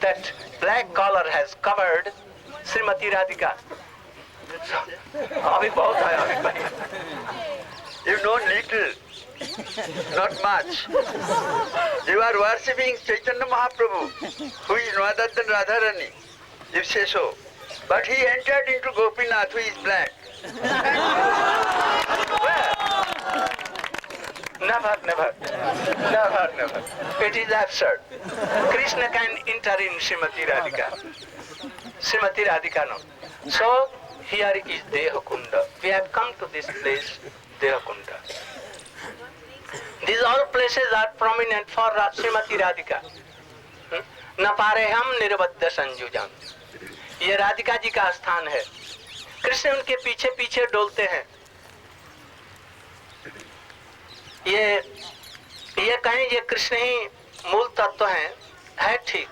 that black collar has covered Srimati Radhika. अभी बहुत है अभी. You know little, not much. You are worshipping Chaitanya Mahaprabhu, who is no other than Radharani, you say so. But he entered into Gopinath, who is black. Never. It is absurd. Krishna can enter in Srimati Radhika. Srimati Radhika no. So here is Deha Kund. We have come to this place, Deha Kund. These all places are prominent for Srimati Radhika. न पारे हम निर्बद्ध संजुजन. ये राधिका जी का स्थान है. कृष्ण उनके पीछे पीछे डोलते हैं. ये कहें ये कृष्ण ही मूल तत्व है ठीक,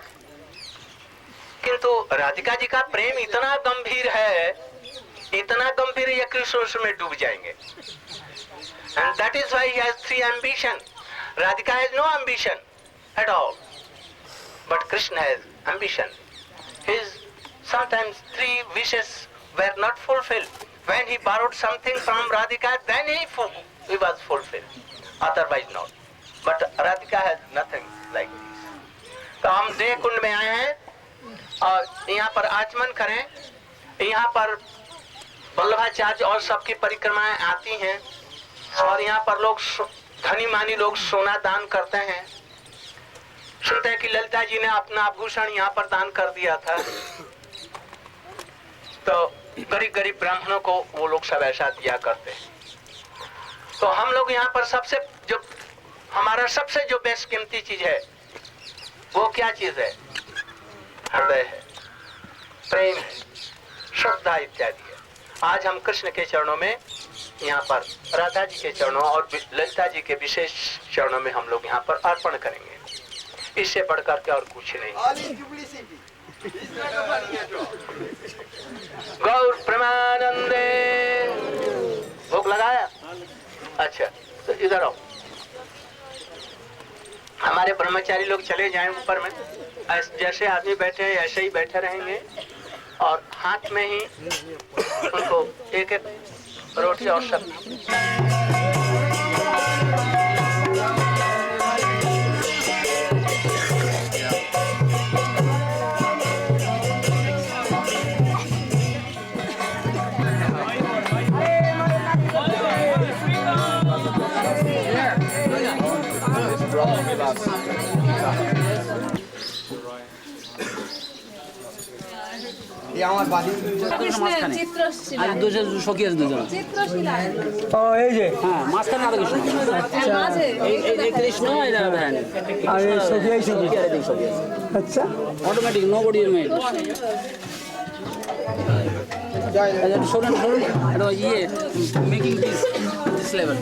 किंतु राधिका जी का प्रेम इतना गंभीर है, इतना गंभीर ये कृष्ण उसमें डूब जाएंगे. And that is why he has three ambition. Radhika has no ambition at all, but Krishna has ambition. His sometimes three wishes were not fulfilled. When he borrowed something from Radhika, then he was fulfilled. Otherwise not. But Radhika has nothing like this. तो हम देह कुंड में आए हैं और यहाँ पर आचमन करें. यहाँ पर वल्लभाचार्य और सबकी परिक्रमाएं आती हैं और यहाँ पर लोग धनी मानी लोग सोना दान करते हैं. सुनते हैं कि ललिता जी ने अपना आभूषण यहाँ पर दान कर दिया था. तो गरीब गरीब ब्राह्मणों को वो लोग सब ऐसा दिया करते हैं. तो हम लोग यहाँ पर हमारा सबसे जो बेस्ट कीमती चीज है वो क्या चीज है? हृदय है, प्रेम है, श्रद्धा इत्यादि है. आज हम कृष्ण के चरणों में, यहाँ पर राधा जी के चरणों और ललिता जी के विशेष चरणों में हम लोग यहाँ पर अर्पण करेंगे. इससे बढ़कर के और कुछ नहीं. गौर प्रेमानंदे. भोग लगाया? अच्छा, तो इधर आओ. हमारे ब्रह्मचारी लोग चले जाएं ऊपर में. जैसे आदमी बैठे हैं ऐसे ही बैठे रहेंगे और हाथ में ही उनको एक एक रोटी और सब्जी. আমার বাড়ি চিত্র শিলা আর দুজন সখী আছে দুজন চিত্র শিলা ও এই যে হ্যাঁ মাঝখানে রাধা কৃষ্ণ মাঝে এই কৃষ্ণ এই রাধা রানী আর এই সখী এই সখী আচ্ছা অটোমেটিক নো বডি মেড আচ্ছা শুনুন এটা ইয়ে মেকিং দিস লেভেল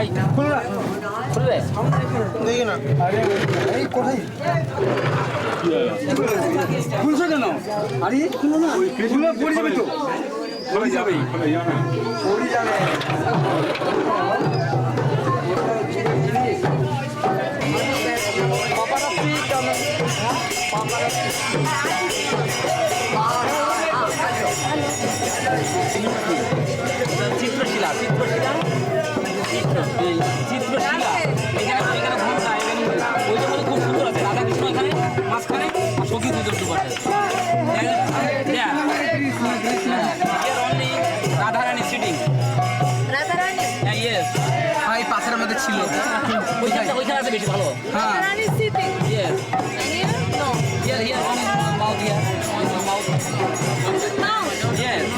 এই খুলনা খুললে দেখি না আরে এই কোথায় খুলছো কেন? আরে খুলো না, খুলে পড়ে যাবে তো. পড়ে যাবে পড়ে যাবে. চিত্রশিলা চিত্রশিলা চিত্রশিলা এখানে এখানে ঘুমটা এখানে ওই যে খুব সুন্দর আছে. রাধা কৃষ্ণ এখানে মাঝখানে আর সখী দুজন দুপাশে. রাধারানী সিটিং. রাধারানী ইয়েস এই পাশের মধ্যে ছিল ওইখানে আছে বেশি ভালো. হ্যাঁ Radharani sitting. Yes no here here on mouth here on mouth. Yes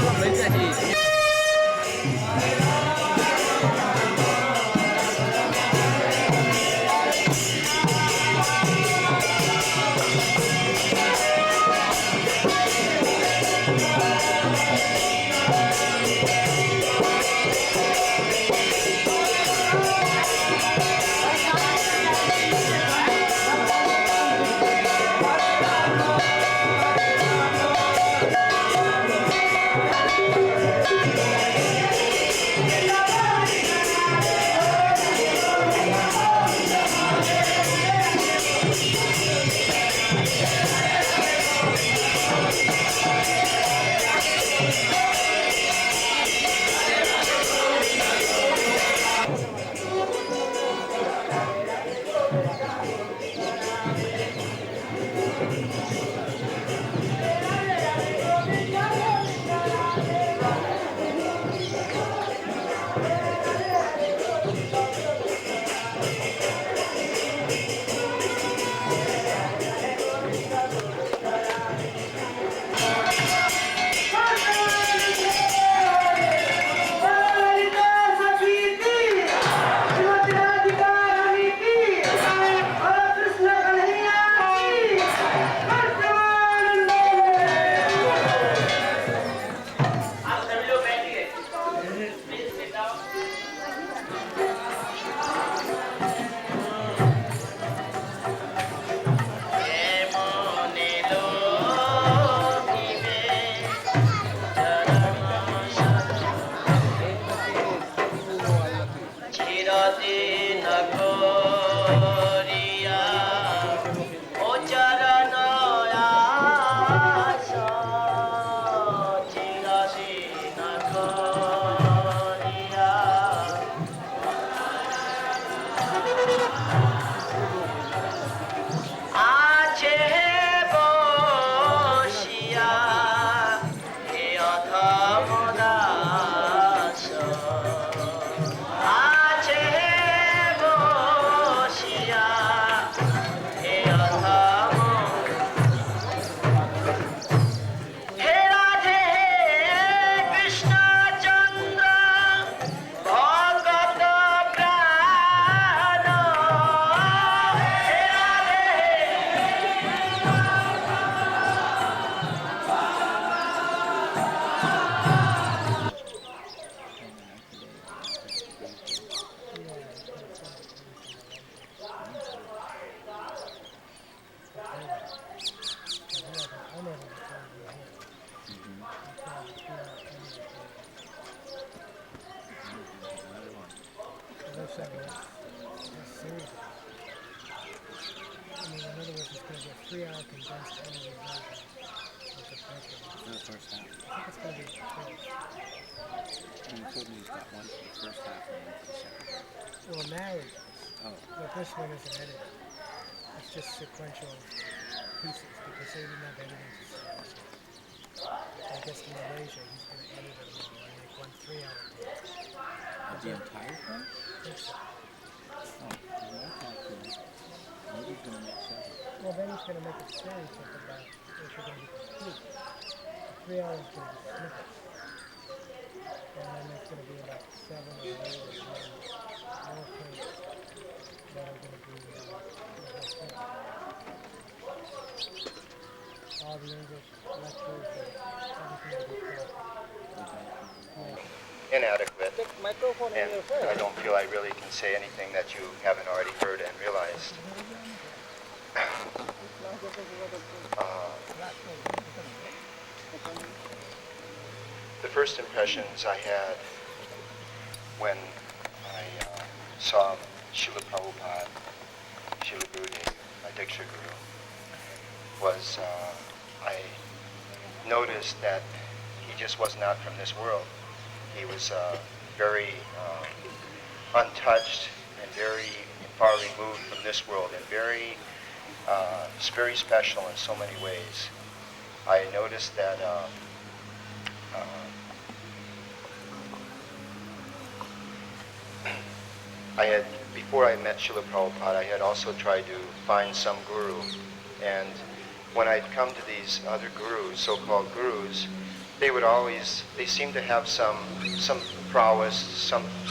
চিরদিন করিয়া উচ্চারণ আশা চিরদিন করিয়া আছে বসিয়া হে অধম দাস আছে বসিয়া হে অধম হে রাধে কৃষ্ণ চন্দ্র ভগত প্রাণ হে Radhe Well, marriage. But this one isn't edited. It's just sequential pieces because they didn't have editing facilities. I guess in Malaysia he's going to edit it all and make 1 3-hour tape. The entire thing? I think so. Maybe he's going to make several. Well, then he's going to make a series of about which are going to be complete. The 3 hours is going to be snippets. And then there's going to be about 7 or 8 or 9 more tapes that are going to be the whole thing. All the English lectures and everything will be taught. Inadequate, and I don't feel I really can say anything that you haven't already heard and realized. The first impressions I had when I saw Srila Prabhupada, Srila Gurudev, my Diksha Guru, was I noticed that he just was not from this world. He was very untouched and very far removed from this world and very special in so many ways. I noticed that before I met Srila Prabhupada, I had also tried to find some guru, and when I'd come to these other gurus, so-called gurus, they seemed to have some prowess,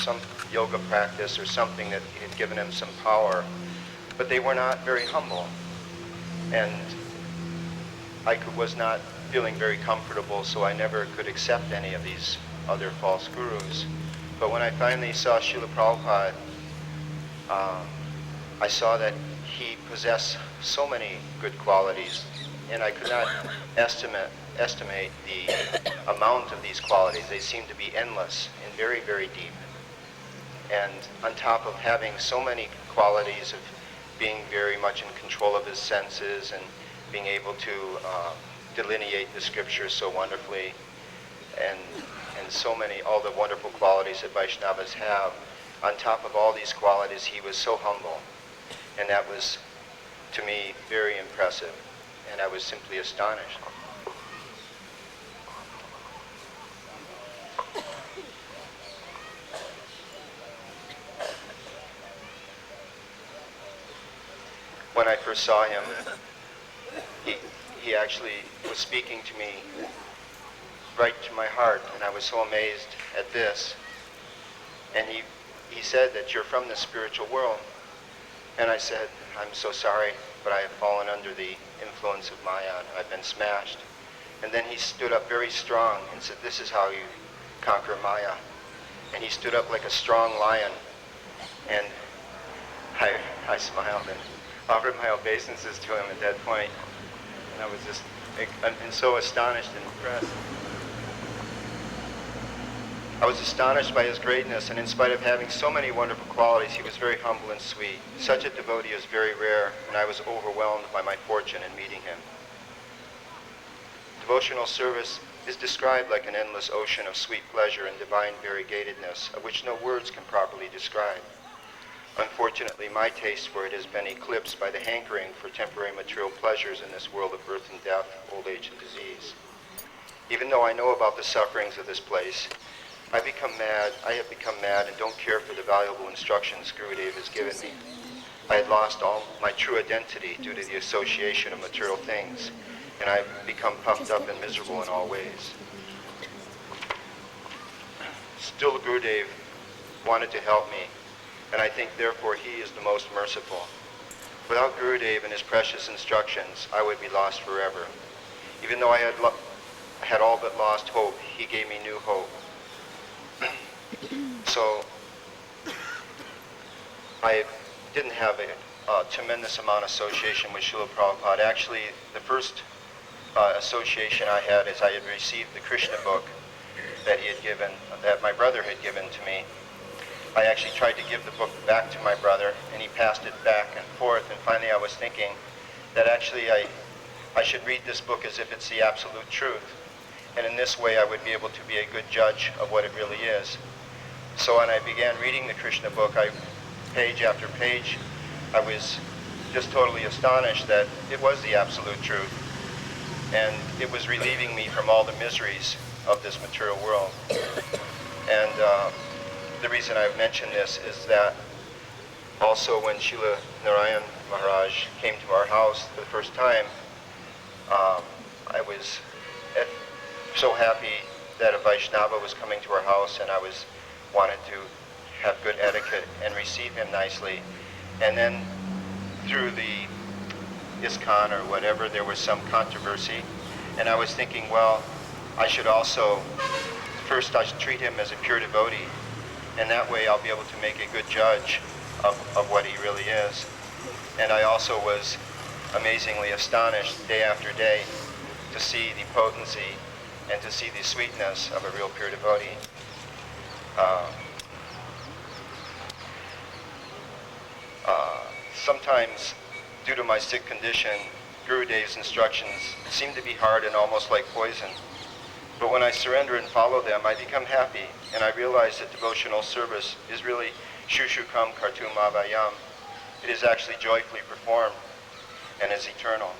some yoga practice or something that had given them some power, but they were not very humble, and I was not feeling very comfortable, so I never could accept any of these other false gurus. But when I finally saw Srila Prabhupada, I saw that he possessed so many good qualities, and I could not estimate the amount of these qualities. They seemed to be endless and very, very deep. And on top of having so many qualities of being very much in control of his senses and being able to delineate the scriptures so wonderfully, and so many, all the wonderful qualities that Vaishnavas have, on top of all these qualities, he was so humble. And that was, to me, very impressive. And I was simply astonished. When I first saw him, he actually was speaking to me right to my heart, and I was so amazed at this. And he said that you're from the spiritual world. And I said, I'm so sorry, but I have fallen under the influence of Maya. I've been smashed. And then he stood up very strong and said, this is how you conquer Maya. And he stood up like a strong lion. And I smiled and offered my obeisances to him at that point. And I was just, I've been so astonished and impressed. I was astonished by his greatness, and in spite of having so many wonderful qualities, he was very humble and sweet. Such a devotee is very rare, and I was overwhelmed by my fortune in meeting him. Devotional service is described like an endless ocean of sweet pleasure and divine variegatedness, of which no words can properly describe. Unfortunately, my taste for it has been eclipsed by the hankering for temporary material pleasures in this world of birth and death, old age and disease. Even though I know about the sufferings of this place, I have become mad and don't care for the valuable instructions Gurudev has given me. I had lost all my true identity due to the association of material things, and I've become puffed up and miserable in all ways. Still, Gurudev wanted to help me, and I think therefore he is the most merciful. Without Gurudev and his precious instructions, I would be lost forever. Even though I had all but lost hope, he gave me new hope. So I didn't have a tremendous amount of association with Srila Prabhupada. Actually, the first association I had is I had received the Krishna book that he had given, that my brother had given to me. I actually tried to give the book back to my brother, and he passed it back and forth, and finally I was thinking that actually I should read this book as if it's the absolute truth, and in this way I would be able to be a good judge of what it really is. So when I began reading the Krishna book, page after page, I was just totally astonished that it was the absolute truth, and it was relieving me from all the miseries of this material world. And the reason I've mentioned this is that also when Srila Narayan Maharaj came to our house for the first time, I was so happy that a Vaishnava was coming to our house, and I wanted to have good etiquette and receive him nicely. And then through the ISKCON or whatever, there was some controversy, and I was thinking, well, I should treat him as a pure devotee, and that way I'll be able to make a good judge of what he really is. And I also was amazingly astonished day after day to see the potency and to see the sweetness of a real pure devotee. Sometimes, due to my sick condition, Gurudev's instructions seem to be hard and almost like poison. But when I surrender and follow them, I become happy, and I realize that devotional service is really shushukam kartum avayam. It is actually joyfully performed and is eternal.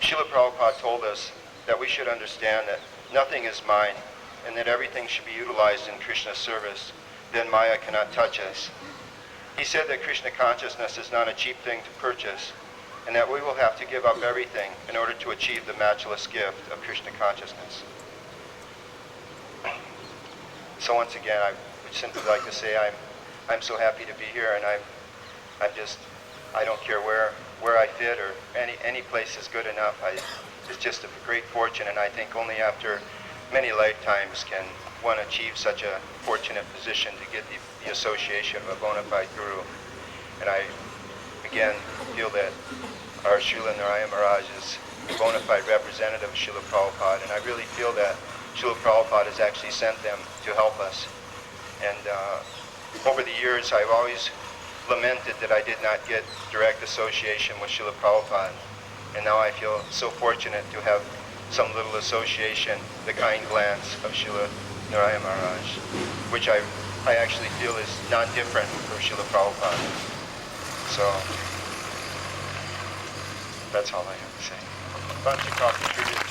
Srila Prabhupada told us that we should understand that nothing is mine, and that everything should be utilized in Krishna's service. Then Maya cannot touch us. He said that Krishna consciousness is not a cheap thing to purchase, and that we will have to give up everything in order to achieve the matchless gift of Krishna consciousness. So once again, I would simply like to say I'm so happy to be here, and I don't care where I fit, or any place is good enough. It's just a great fortune, and I think only after many lifetimes can one achieve such a fortunate position to get the association of a bona fide guru. And I again feel that our Srila Narayan Maharaj is a bona fide representative of Srila Prabhupada, and I really feel that Srila Prabhupada has actually sent them to help us. And over the years, I've always lamented that I did not get direct association with Srila Prabhupada, and now I feel so fortunate to have some little association, the kind glance of Srila Narayan Maharaj, which I actually feel is non-different from Srila Prabhupada. So that's all I have to say. Bunch of coffee treated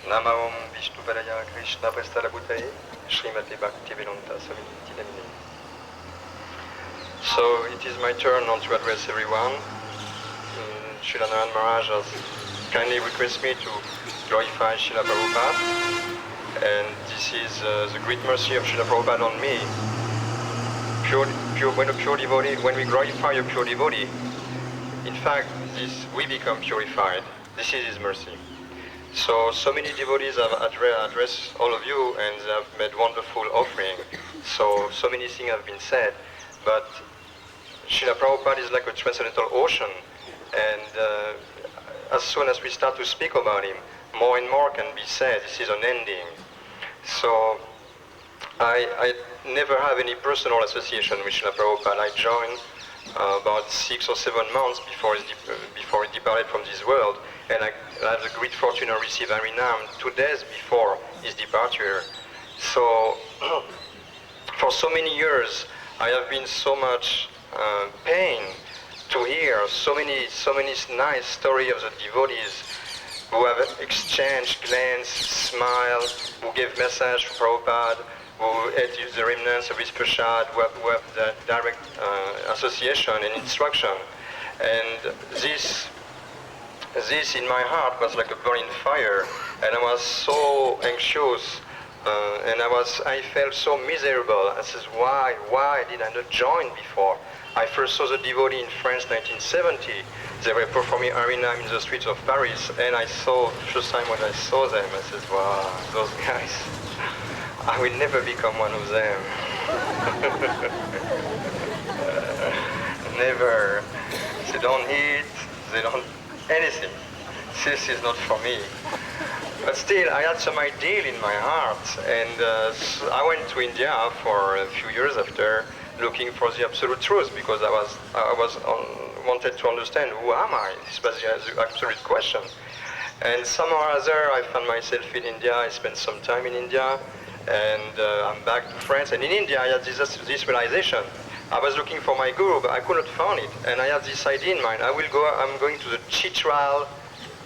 Nama Om Vishnu Padaya Krishna Prestala Bhutaye Srimati Bhakti-Vedanta Swami Nityananda. So it is my turn now to address everyone. Srila Narayana Maharaj has kindly requested me to glorify Srila Prabhupada, and this is the great mercy of Srila Prabhupada on me. When we glorify a pure devotee, in fact, we become purified. This is his mercy. So many devotees have addressed all of you, and they have made wonderful offering. So many things have been said, but Srila Prabhupada is like a transcendental ocean, and as soon as we start to speak about him, more and more can be said. This is unending. So I never have any personal association with Srila Prabhupada. I joined about 6 or 7 months before he departed from this world, and I had the great fortune to receive Harinam 2 days before his departure. So for so many years, I have been so much pain to hear so many nice stories of the devotees who have exchanged glance, smile, who gave message to Prabhupada, who ate the remnants of his prasad, who have the direct association and instruction. And this in my heart was like a burning fire, and I was so anxious, and I felt so miserable. I said, why did I not join before? I first saw the devotee in France 1970. They were performing Harinam in the streets of Paris, and I saw, the first time when I saw them, I said, wow, those guys, I will never become one of them. Never. They don't eat, they don't, anything. This is not for me. But still, I had some ideal in my heart, and I went to India for a few years after, looking for the absolute truth, because I wanted to understand, who am I? This was the absolute question. And somehow or other, I found myself in India. I spent some time in India, and I'm back to France. And in India, I had this realization. I was looking for my guru, but I couldn't find it. And I had this idea in mind. I'm going to the Chitra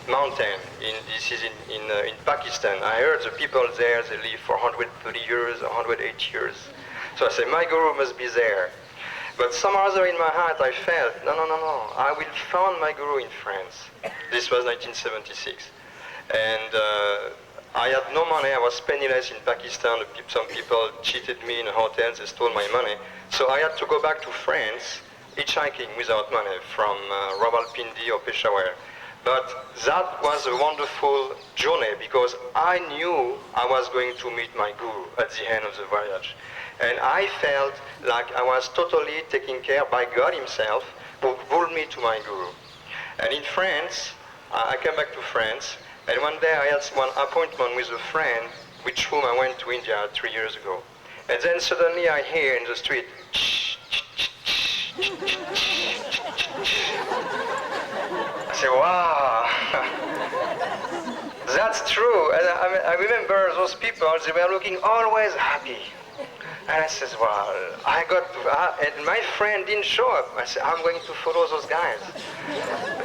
mountain. This is in Pakistan. I heard the people there, they live for 130 years, 108 years. So I said, my guru must be there. But somehow or other in my heart, I felt, no, I will find my guru in France. This was 1976. And I had no money. I was penniless in Pakistan. Some people cheated me in hotels. They stole my money. So I had to go back to France, hitchhiking without money from Rawalpindi or Peshawar. But that was a wonderful journey, because I knew I was going to meet my guru at the end of the voyage. And I felt like I was totally taken care by God himself, who pulled me to my guru. And in France, I came back to France, and one day I had one appointment with a friend with whom I went to India 3 years ago. And then suddenly I hear in the street, I say, wow, that's true. And I remember those people, they were looking always happy. And I says, well, and my friend didn't show up. I said, I'm going to follow those guys.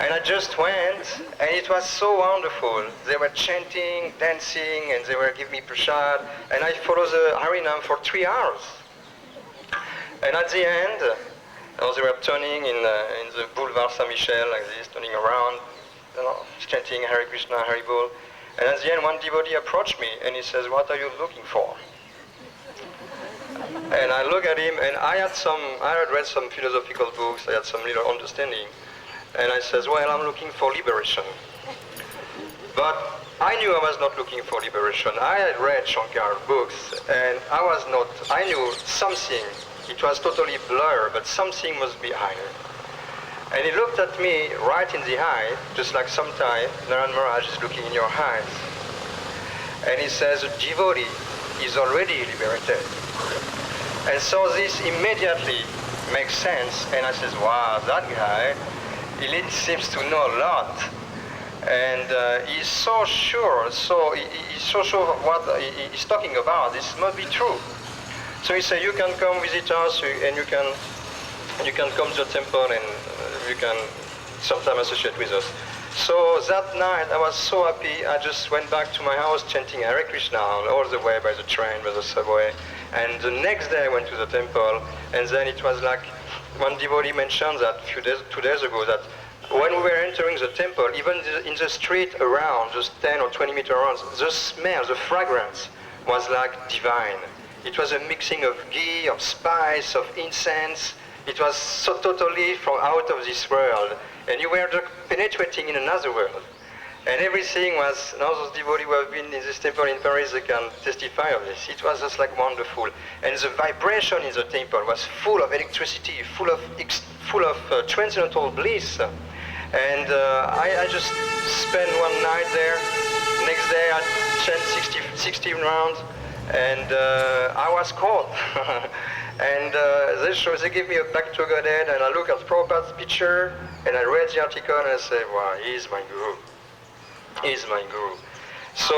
And I just went, and it was so wonderful. They were chanting, dancing, and they were giving me prasad. And I followed the Harinam for 3 hours. And at the end, they were turning in the Boulevard Saint-Michel like this, turning around, chanting Hare Krishna, Hare Bol. And at the end, one devotee approached me, and he says, what are you looking for? And I look at him, and I had read some philosophical books, I had some little understanding. And I says, well, I'm looking for liberation. But I knew I was not looking for liberation. I had read Shankar's books, and I knew something. It was totally blurred, but something must be higher. And he looked at me right in the eye, just like sometimes Narayana Maharaj is looking in your eyes. And he says, a devotee is already liberated. And so this immediately makes sense. And I says, wow, that guy, he seems to know a lot. And he's so sure, he's so sure of what he's talking about. This must be true. So he said, you can come visit us, and you can come to the temple, and you can sometimes associate with us. So that night I was so happy, I just went back to my house chanting Hare Krishna all the way by the train, by the subway. And the next day I went to the temple, and then it was like, one devotee mentioned that 2 days ago, that when we were entering the temple, even in the street around, just 10 or 20 meters around, the smell, the fragrance was like divine. It was a mixing of ghee, of spice, of incense. It was so totally from out of this world. And you were just penetrating in another world. And everything was, now those devotees who have been in this temple in Paris, they can testify of this. It was just like wonderful. And the vibration in the temple was full of electricity, full of transcendental bliss. And I just spent one night there. Next day I chanted 16 rounds, and I was caught. And they gave me a back to Godhead, and I look at Prabhupada's picture, and I read the article, and I say, wow, he is my guru. He is my guru. So,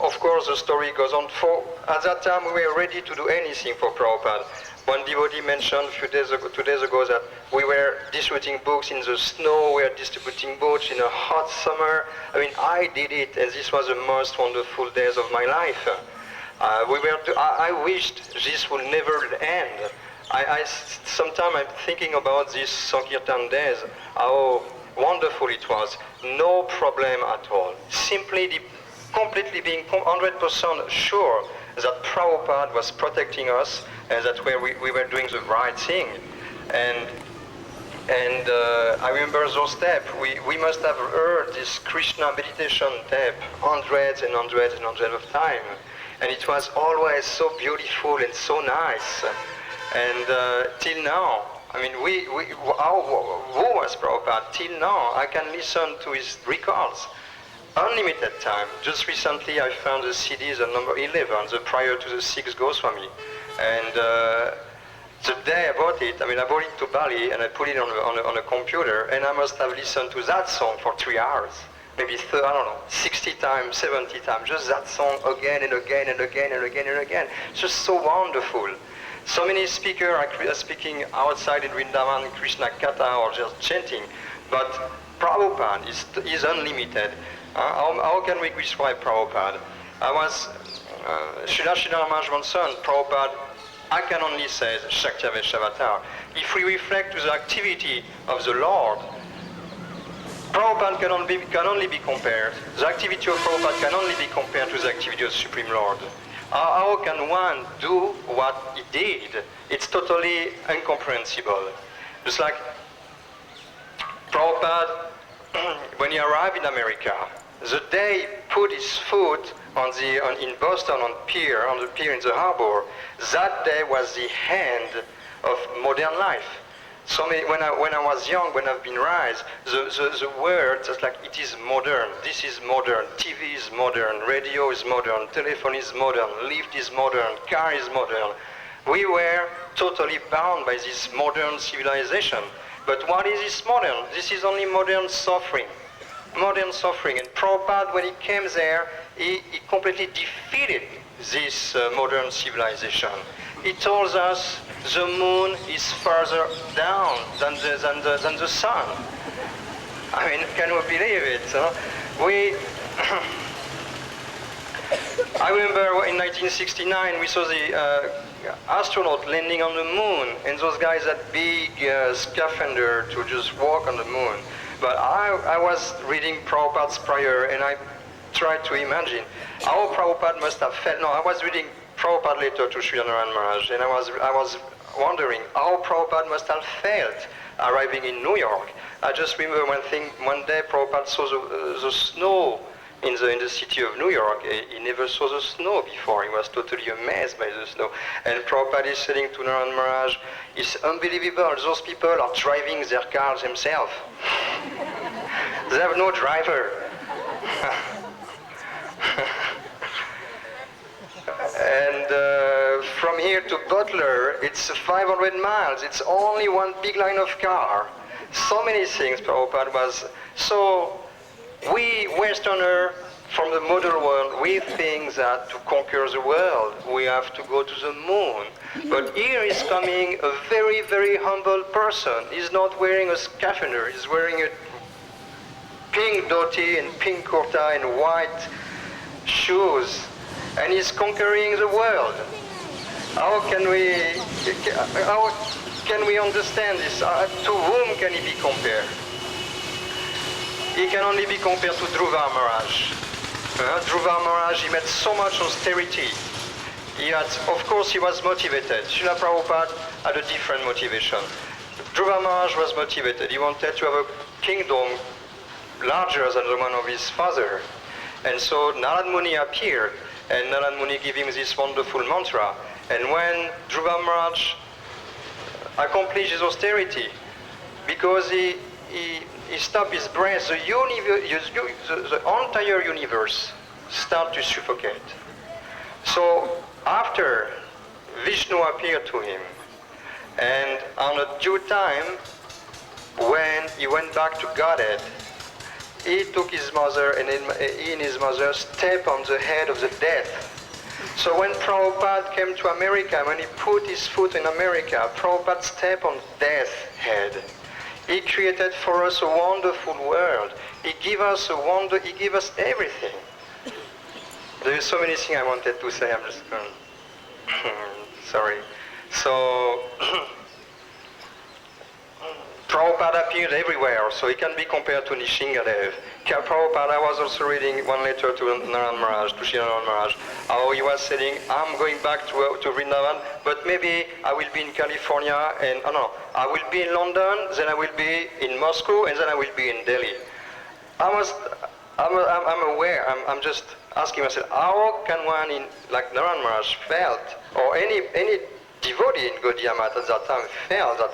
of course, the story goes on. At that time, we were ready to do anything for Prabhupada. One devotee mentioned 2 days ago that we were distributing books in the snow, we were distributing books in a hot summer. I mean, I did it, and this was the most wonderful days of my life. I wished this would never end. Sometimes I'm thinking about these Sankirtan days, how wonderful it was. No problem at all. Simply completely being 100% sure that Prabhupada was protecting us and that we were doing the right thing. And I remember those tapes. We must have heard this Krishna meditation tape hundreds and hundreds and hundreds of times. And it was always so beautiful and so nice. And till now, I mean, who was Prabhupada? Till now, I can listen to his records. Unlimited time. Just recently I found the CDs at number 11, the prior to the 6th Goswami. And the day I bought it, I bought it to Bali and I put it on a computer, and I must have listened to that song for 3 hours. Maybe, 60 times, 70 times, just that song again and again and again and again and again. It's just so wonderful. So many speakers are speaking outside in Vrindavan, Krishna Katha, or just chanting, but Prabhupada is unlimited. How can we describe Prabhupada? I was, Srila Maharaj's son, Prabhupada, I can only say Shaktaveshavatar. If we reflect to the activity of the Lord, Prabhupada can only be compared, the activity of Prabhupada can only be compared to the activity of the Supreme Lord. How can one do what he did? It's totally incomprehensible. Just like Prabhupada, when he arrived in America, the day he put his foot in Boston on the pier in the harbor, that day was the end of modern life. So when I was young, when I've been raised, the word just like it is modern. This is modern. TV is modern. Radio is modern. Telephone is modern. Lift is modern. Car is modern. We were totally bound by this modern civilization. But what is this modern? This is only modern suffering. Modern suffering. And Prabhupada, when he came there, he completely defeated this modern civilization. He told us the moon is further down than the sun. I mean, can you believe it? I remember in 1969 we saw the astronaut landing on the moon, and those guys had big scaphandre to just walk on the moon. But I was reading Prabhupada's prayer, and I tried to imagine how Prabhupada must have felt. No, I was reading Prabhupada letter to Srila Maharaj, and I was wondering how Prabhupada must have felt arriving in New York. I just remember one day Prabhupada saw the snow in the city of New York. He never saw the snow before. He was totally amazed by the snow. And Prabhupada is saying to Narayana Maharaj, it's unbelievable, those people are driving their cars themselves. They have no driver. And from here to Butler, it's 500 miles. It's only one big line of car. So many things Prabhupada was. So we Westerners from the modern world, we think that to conquer the world, we have to go to the moon. But here is coming a very, very humble person. He's not wearing a scaphandre. He's wearing pink dhoti and pink kurta and white shoes, and he's conquering the world. How can we understand this? To whom can he be compared? He can only be compared to Dhruva Maharaj. Dhruva Maharaj, he made so much austerity. Of course, he was motivated. Srila Prabhupada had a different motivation. Dhruva Maharaj was motivated. He wanted to have a kingdom larger than the one of his father. And so Narad Muni appeared, and Narad Muni gave him this wonderful mantra. And when Dhruva Maharaj accomplished his austerity, because he stopped his breath, the entire universe started to suffocate. So after Vishnu appeared to him, and on a due time, when he went back to Godhead, he took his mother, and he and his mother stepped on the head of the death. So when Prabhupada came to America, when he put his foot in America, Prabhupada stepped on death's head. He created for us a wonderful world. He gave us he gave us everything. There are so many things I wanted to say, I'm just going sorry. So Prabhupada appeared everywhere, so he can be compared to Nishingadev. Prabhupada, I was also reading one letter to Narad Maharaj, to Srila Maharaj, how he was saying, I'm going back to Vrindavan, but maybe I will be in California, and I will be in London, then I will be in Moscow, and then I will be in Delhi. I'm aware, I'm just asking myself, how can one like Narad Maharaj felt, or any devotee in Gaudiya Math at that time felt that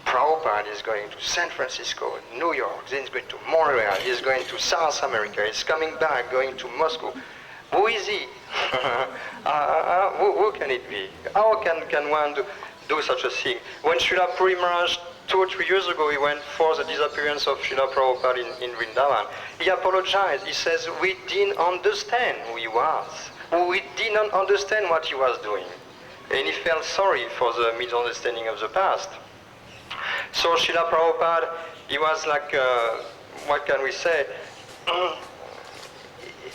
Prabhupada is going to San Francisco, New York, then he's going to Montreal, he's going to South America, he's coming back, going to Moscow. Who is he? Who can it be? How can one do such a thing? When Srila Puri Maharaj 2 or 3 years ago, he went for the disappearance of Srila Prabhupada in Vrindavan. He apologized. He says, we didn't understand who he was. We didn't understand what he was doing. And he felt sorry for the misunderstanding of the past. So Srila Prabhupada, he was like, what can we say?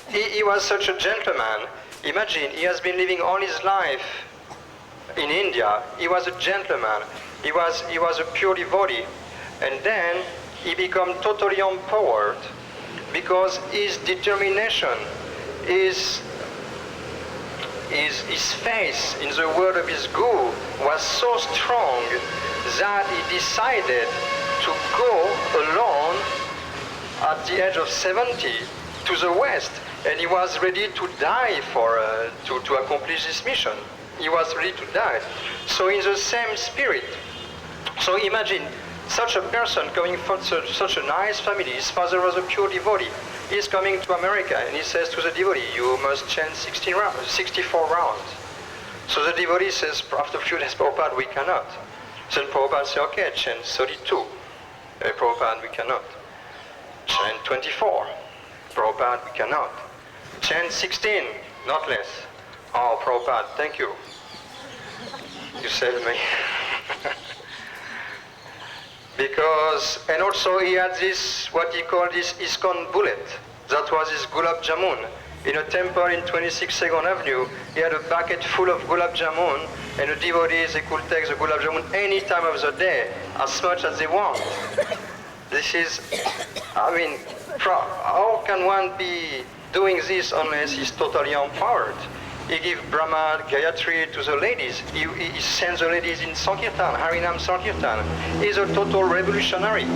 He was such a gentleman. Imagine, he has been living all his life in India. He was a gentleman. He was a pure devotee. And then he became totally empowered because his determination, his faith in the word of his guru was so strong that he decided to go alone at the age of 70 to the West, and he was ready to die to accomplish this mission. He was ready to die. So in the same spirit, so imagine such a person coming from such a nice family. His father was a pure devotee. He's coming to America and he says to the devotee, you must chant 64 rounds. So the devotee says, after a few days, Prabhupada, we cannot. So Prabhupada says, okay, chant 32. Prabhupada, we cannot. Chant 24. Prabhupada, we cannot. Chant 16, not less. Oh, Prabhupada, thank you. You saved me. Because, and also he had this, what he called this ISKCON bullet. That was his gulab jamun. In a temple in 26 Second Avenue, he had a bucket full of gulab jamun, and the devotees, they could take the gulab jamun any time of the day, as much as they want. This is, I mean, how can one be doing this unless he's totally empowered? He gives Brahma Gayatri to the ladies. He sends the ladies in Sankirtan, Harinam Sankirtan. He's a total revolutionary.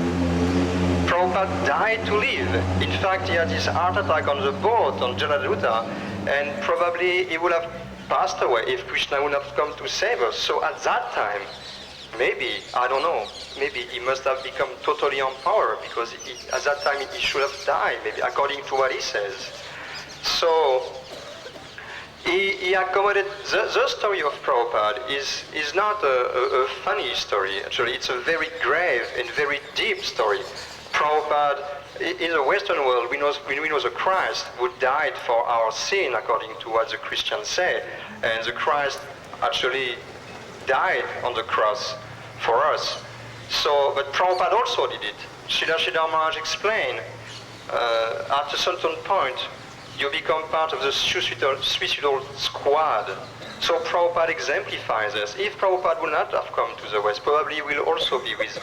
Prabhupada died to live. In fact, he had his heart attack on the boat on Jaladuta, and probably he would have passed away if Krishna would have come to save us. So at that time, maybe, I don't know, maybe he must have become totally empowered, because at that time he should have died, maybe, according to what he says. So he accommodated, the story of Prabhupada is not a funny story. Actually, it's a very grave and very deep story. Prabhupada, in the Western world, we know the Christ who died for our sin, according to what the Christians say. And the Christ actually died on the cross for us. So, but Prabhupada also did it. Srila Maharaj explained at a certain point, you become part of the suicidal squad. So Prabhupada exemplifies this. If Prabhupada would not have come to the West, probably he will also be with.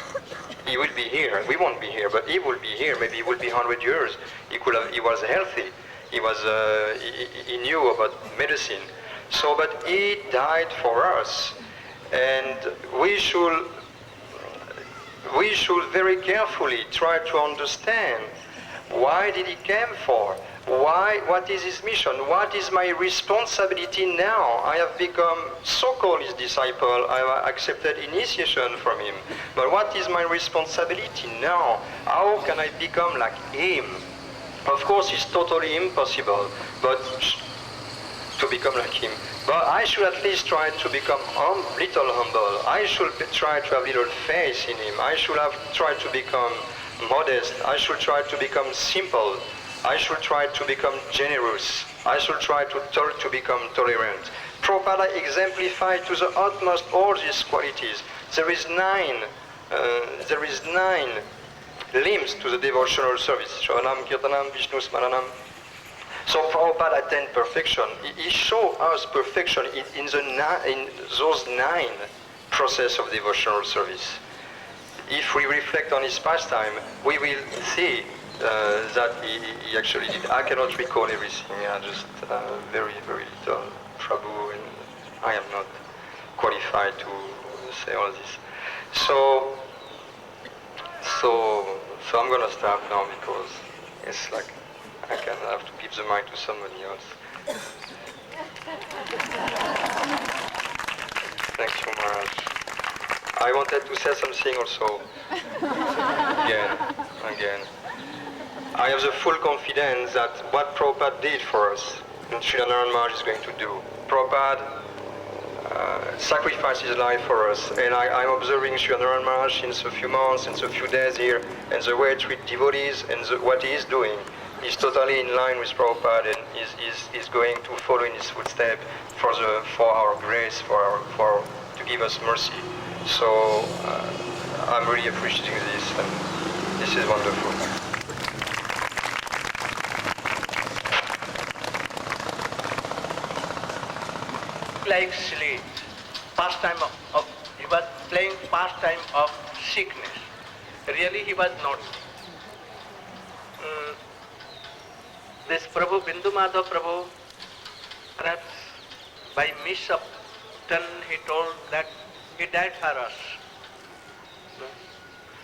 He will be here. We won't be here, but he will be here. Maybe he will be 100 years. He was healthy. He knew about medicine. So, but he died for us, and we should very carefully try to understand why did he come for? What is his mission? What is my responsibility now? I have become so-called his disciple. I have accepted initiation from him. But what is my responsibility now? How can I become like him? Of course, it's totally impossible, but to become like him. But I should at least try to become little humble. I should try to have little faith in him. I should have tried to become modest. I should try to become simple. I should try to become generous. I should try to become tolerant. Prabhupada exemplified to the utmost all these qualities. There is nine limbs to the devotional service. Shravanam, Kirtanam, Vishnu Smaranam. So Prabhupada attained perfection. He showed us perfection in those 9 processes of devotional service. If we reflect on his pastime, we will see that he actually did. I cannot recall everything. I just very, very little. Prabhu, and I am not qualified to say all this. So I'm gonna stop now because it's like I can have to give the mic to somebody else. Thank you, Maharaj. I wanted to say something also. Again. I have the full confidence that what Prabhupada did for us, and Srila Narayana Maharaj is going to do. Prabhupada sacrificed his life for us, and I'm observing Srila Narayana Maharaj since a few months, since a few days here, and the way he treats devotees, and what he is doing is totally in line with Prabhupada, and is going to follow in his footsteps for our grace, to give us mercy. So I'm really appreciating this, and this is wonderful. Like sleep, he was playing pastime of sickness. Really he was not. This Prabhu, Bindu Madhav Prabhu, perhaps by misfortune he told that he died for us.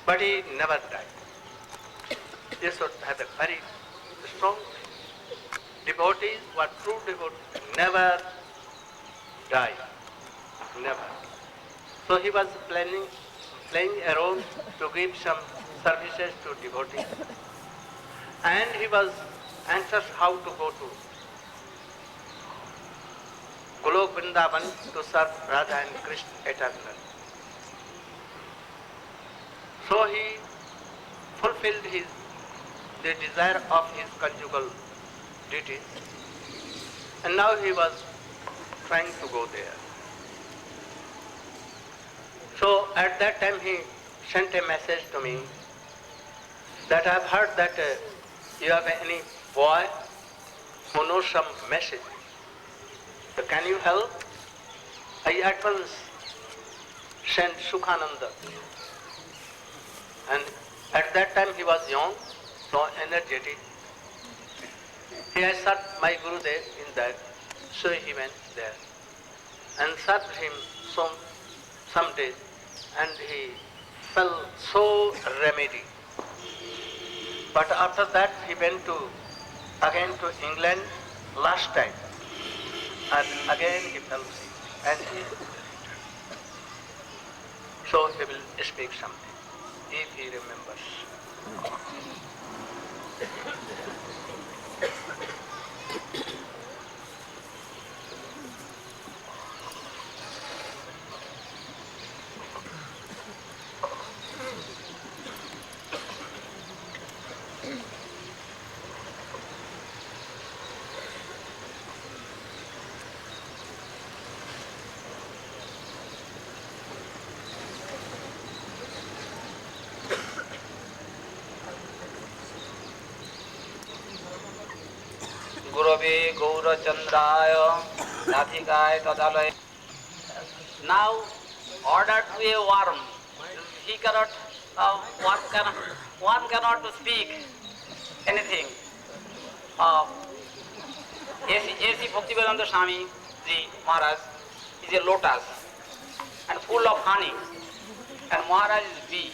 But he never died. He should have a very strong devotees, what true devotees, never die. Never. So he was playing around to give some services to devotees. And he was anxious how to go to Golok Vrindavan to serve Radha and Krishna eternally. So he fulfilled the desire of his conjugal duties, and now he was trying to go there. So at that time he sent a message to me that I have heard that you have any boy who knows some message. So can you help? I at once sent Sukhananda. And at that time he was young, so energetic. He had served my Gurudev in that, so he went there and served him some days, and he felt so remedy. But after that he went again to England last time, and again he fell sick, and so he will speak something if he remembers. Nityabe Gaura Chandraya Radhikaya Tadalaya. Now ordered to a worm, he cannot, one cannot speak anything. A.C. Bhaktivedanta Swami Ji Maharaj is a lotus and full of honey, and Maharaj is bee.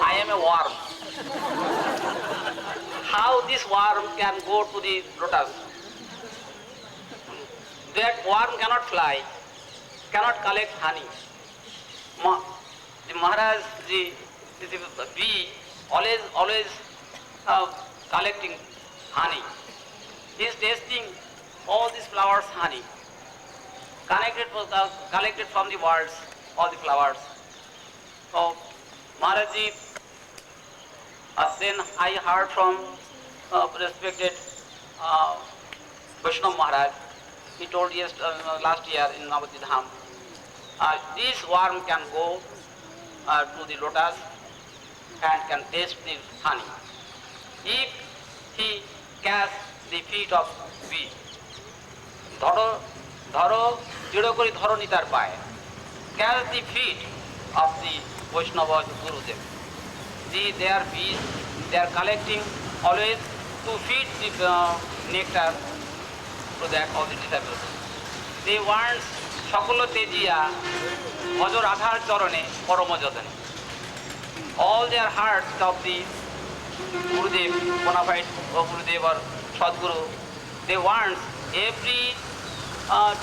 I am a worm. How this worm can go to the lotus? That worm cannot fly, cannot collect honey. The Maharaj Ji, the bee, always collecting honey. He is tasting all these flowers' honey, collected from the birds, all the flowers. So Maharaj Ji, then I heard from respected Vaishnava Maharaj. He told last year in Navati Dham, this worm can go to the lotus and can taste the honey. If he catch the feet of bee, dharo jiro kori dharo nitar paye, catch the feet of the Vaishnava Gurudev. They are bees, they are collecting always to feed the nectar to that of the disciples. They want Sakolo Tejiya, Bhajo Radhar Charane, Parama Jatane. All their hearts of the Gurudev, bona fide Gurudev or Sadguru, they want every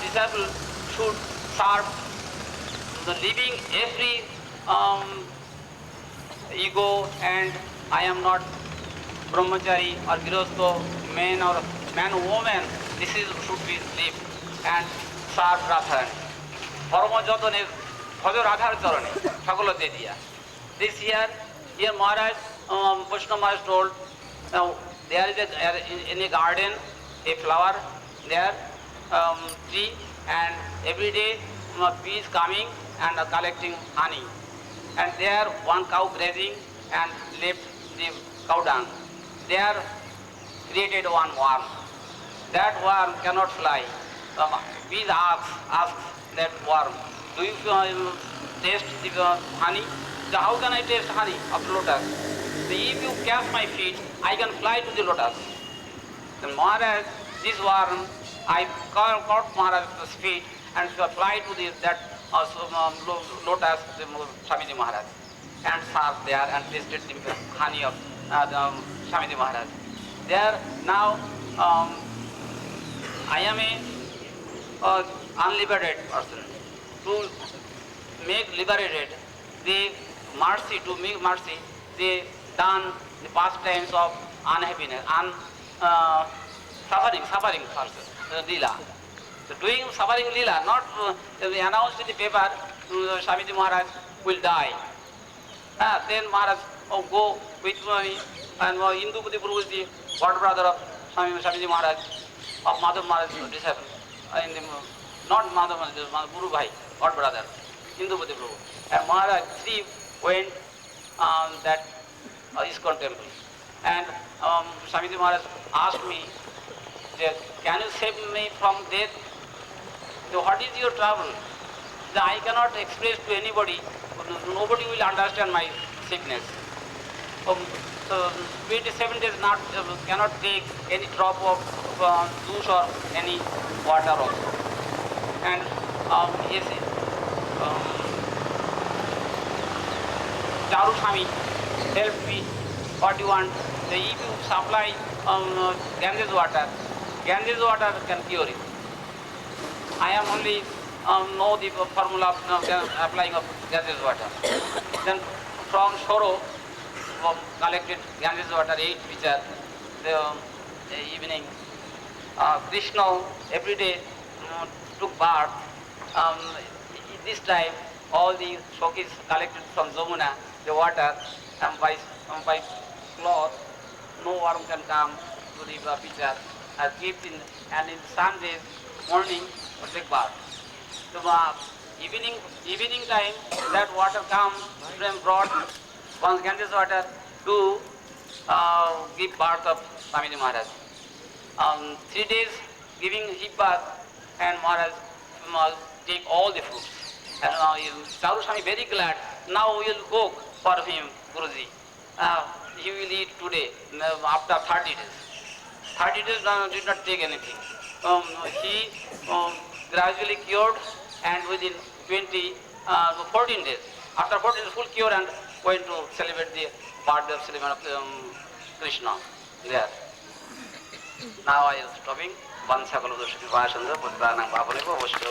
disciple should serve the living every ego and I am not brahmachari or girastho, man or woman, this is should be lived and serve Radharani. Parama Jatane, Bhajo Radhar Charane, Sakolo Tejiya. This year Maharaj, Vaishnava Maharaj told, now there is in a garden a flower there, tree, and every day bees coming and collecting honey. And there one cow grazing and left the cow dung. There created one worm. That worm cannot fly. Bees asks that worm, do you taste the honey? So how can I taste honey of lotus? So if you catch my feet, I can fly to the lotus. Then Maharaj, this worm, I caught Maharaj's feet and fly to that lotus, Swamiji Maharaj, and sat there and tasted the honey of Swamiji Maharaj. There now I am a unliberated person. To make liberated, the mercy, to make mercy, they done the pastimes of unhappiness, suffering person, lila. So doing suffering lila, not announced in the paper, Swamiji Maharaj will die. Then Maharaj go with me, and Indupati Guru is the god brother of Swamiji Maharaj, of Madhav Maharaj disciple. Not Madhav Maharaj, Guru Bhai, god brother, Indupati Guru. And Maharaj three went that ISKCON temple. And Swamiji Maharaj asked me, can you save me from death? So what is your trouble? I cannot express to anybody, nobody will understand my sickness. So 27 days cannot take any drop of juice or any water also. And yes, Charu Swami help me, what you want? So if you supply Ganges water can cure it. I am only know the formula of applying of Ganges water. Then from Shoro, collected Ganges water 8 pitcher, the evening. Krishna every day took bath. This time all the Shokis collected from Jamuna, the water, and by cloth, no worm can come to the pitcher. I keep in, and in Sundays morning, take bath. So evening time, that water comes from brought once Ganges water to give birth of Swamiji Maharaj. 3 days giving hip bath, and Maharaj take all the fruits. And Charu Swami very glad. Now we will cook for him, Guruji. He will eat today, after 30 days. 30 days did not take anything. He gradually cured, and within 14 days, after 14 days, full cure, and going to celebrate the birthday of Srila Krishna there. Now I am stopping. Vansa Kalo Doshiki Vashanda, Putranam Babaneko, Vashko.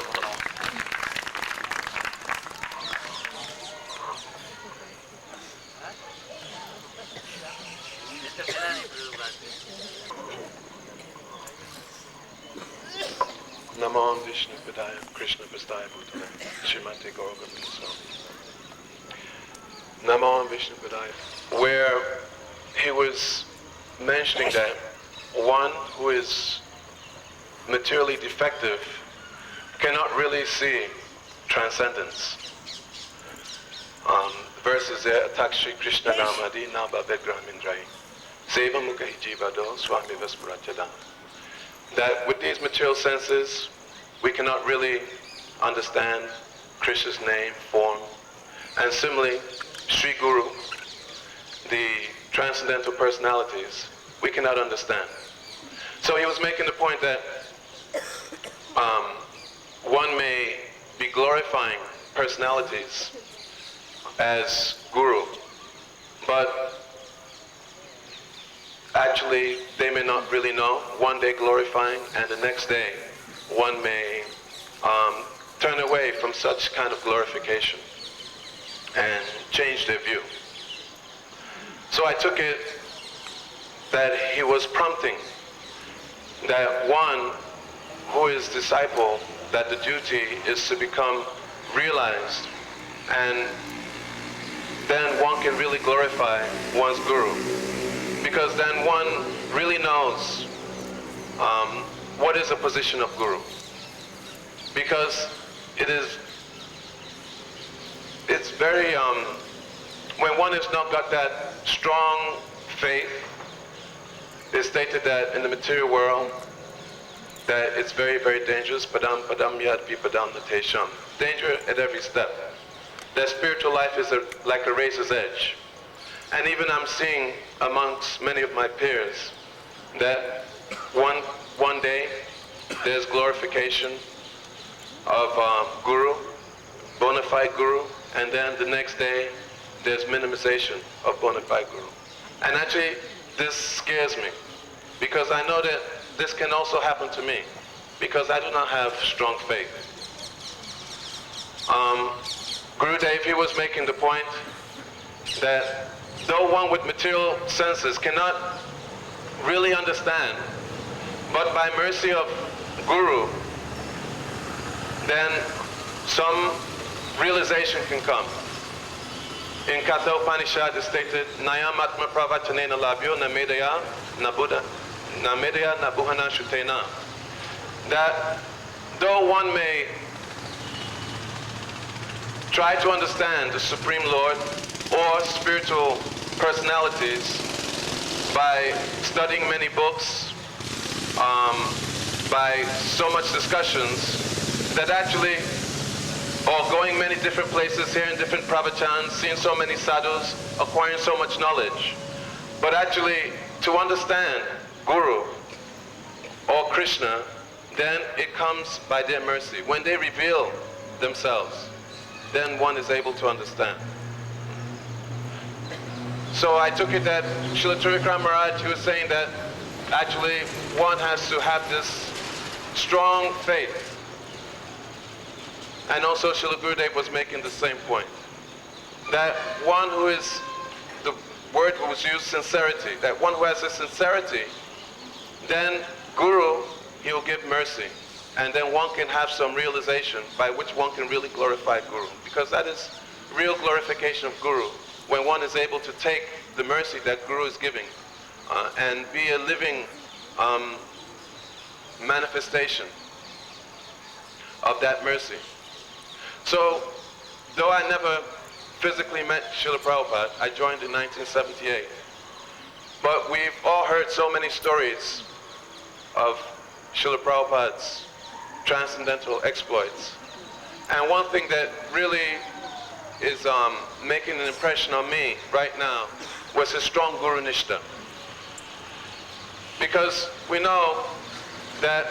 Namo Vishnu Padaya Krishna Pastaya Bhutale Srimati Gauragam Swami. Namo Vishnu Padaya, where he was mentioning that one who is materially defective cannot really see transcendence. Verses there, Atakshri Krishna Namadi Naba Vedrahamindrai Seva Mukha Jivado Swami Vaspurachada. That with these material senses, we cannot really understand Krishna's name, form, and similarly, Sri Guru, the transcendental personalities, we cannot understand. So he was making the point that one may be glorifying personalities as Guru, but actually they may not really know. One day glorifying, and the next day one may turn away from such kind of glorification and change their view. So I took it that he was prompting that one who is disciple, that the duty is to become realized, and then one can really glorify one's Guru, because then one really knows what is the position of Guru. Because it's very, when one has not got that strong faith, it's stated that in the material world, that it's very, very dangerous. Padam padam yad vipadam natesham. Danger at every step. That spiritual life is like a razor's edge. And even I'm seeing amongst many of my peers that one day there's glorification of Guru, bona fide Guru, and then the next day there's minimization of bona fide Guru. And actually this scares me, because I know that this can also happen to me, because I do not have strong faith. Gurudev, he was making the point that though one with material senses cannot really understand, but by mercy of Guru, then some realization can come. In Katha Upanishad is stated, Nayam Atma Pravachanena Labhyo Na Medaya Na Buddha Na Medaya Na Buhana Shutena. That though one may try to understand the Supreme Lord or spiritual personalities by studying many books, by so much discussions, that actually, or going many different places, hearing different pravachans, seeing so many sadhus, acquiring so much knowledge. But actually, to understand Guru or Krishna, then it comes by their mercy. When they reveal themselves, then one is able to understand. So I took it that Srila Trivikrama Maharaja, he was saying that actually one has to have this strong faith. And also Srila Gurudev was making the same point. That one who is, the word was used, sincerity, that one who has a sincerity, then Guru, he will give mercy. And then one can have some realization by which one can really glorify Guru. Because that is real glorification of Guru, when one is able to take the mercy that Guru is giving and be a living manifestation of that mercy. So, though I never physically met Srila Prabhupada, I joined in 1978. But we've all heard so many stories of Srila Prabhupada's transcendental exploits. And one thing that really is making an impression on me right now was his strong Guru Nishtha. Because we know that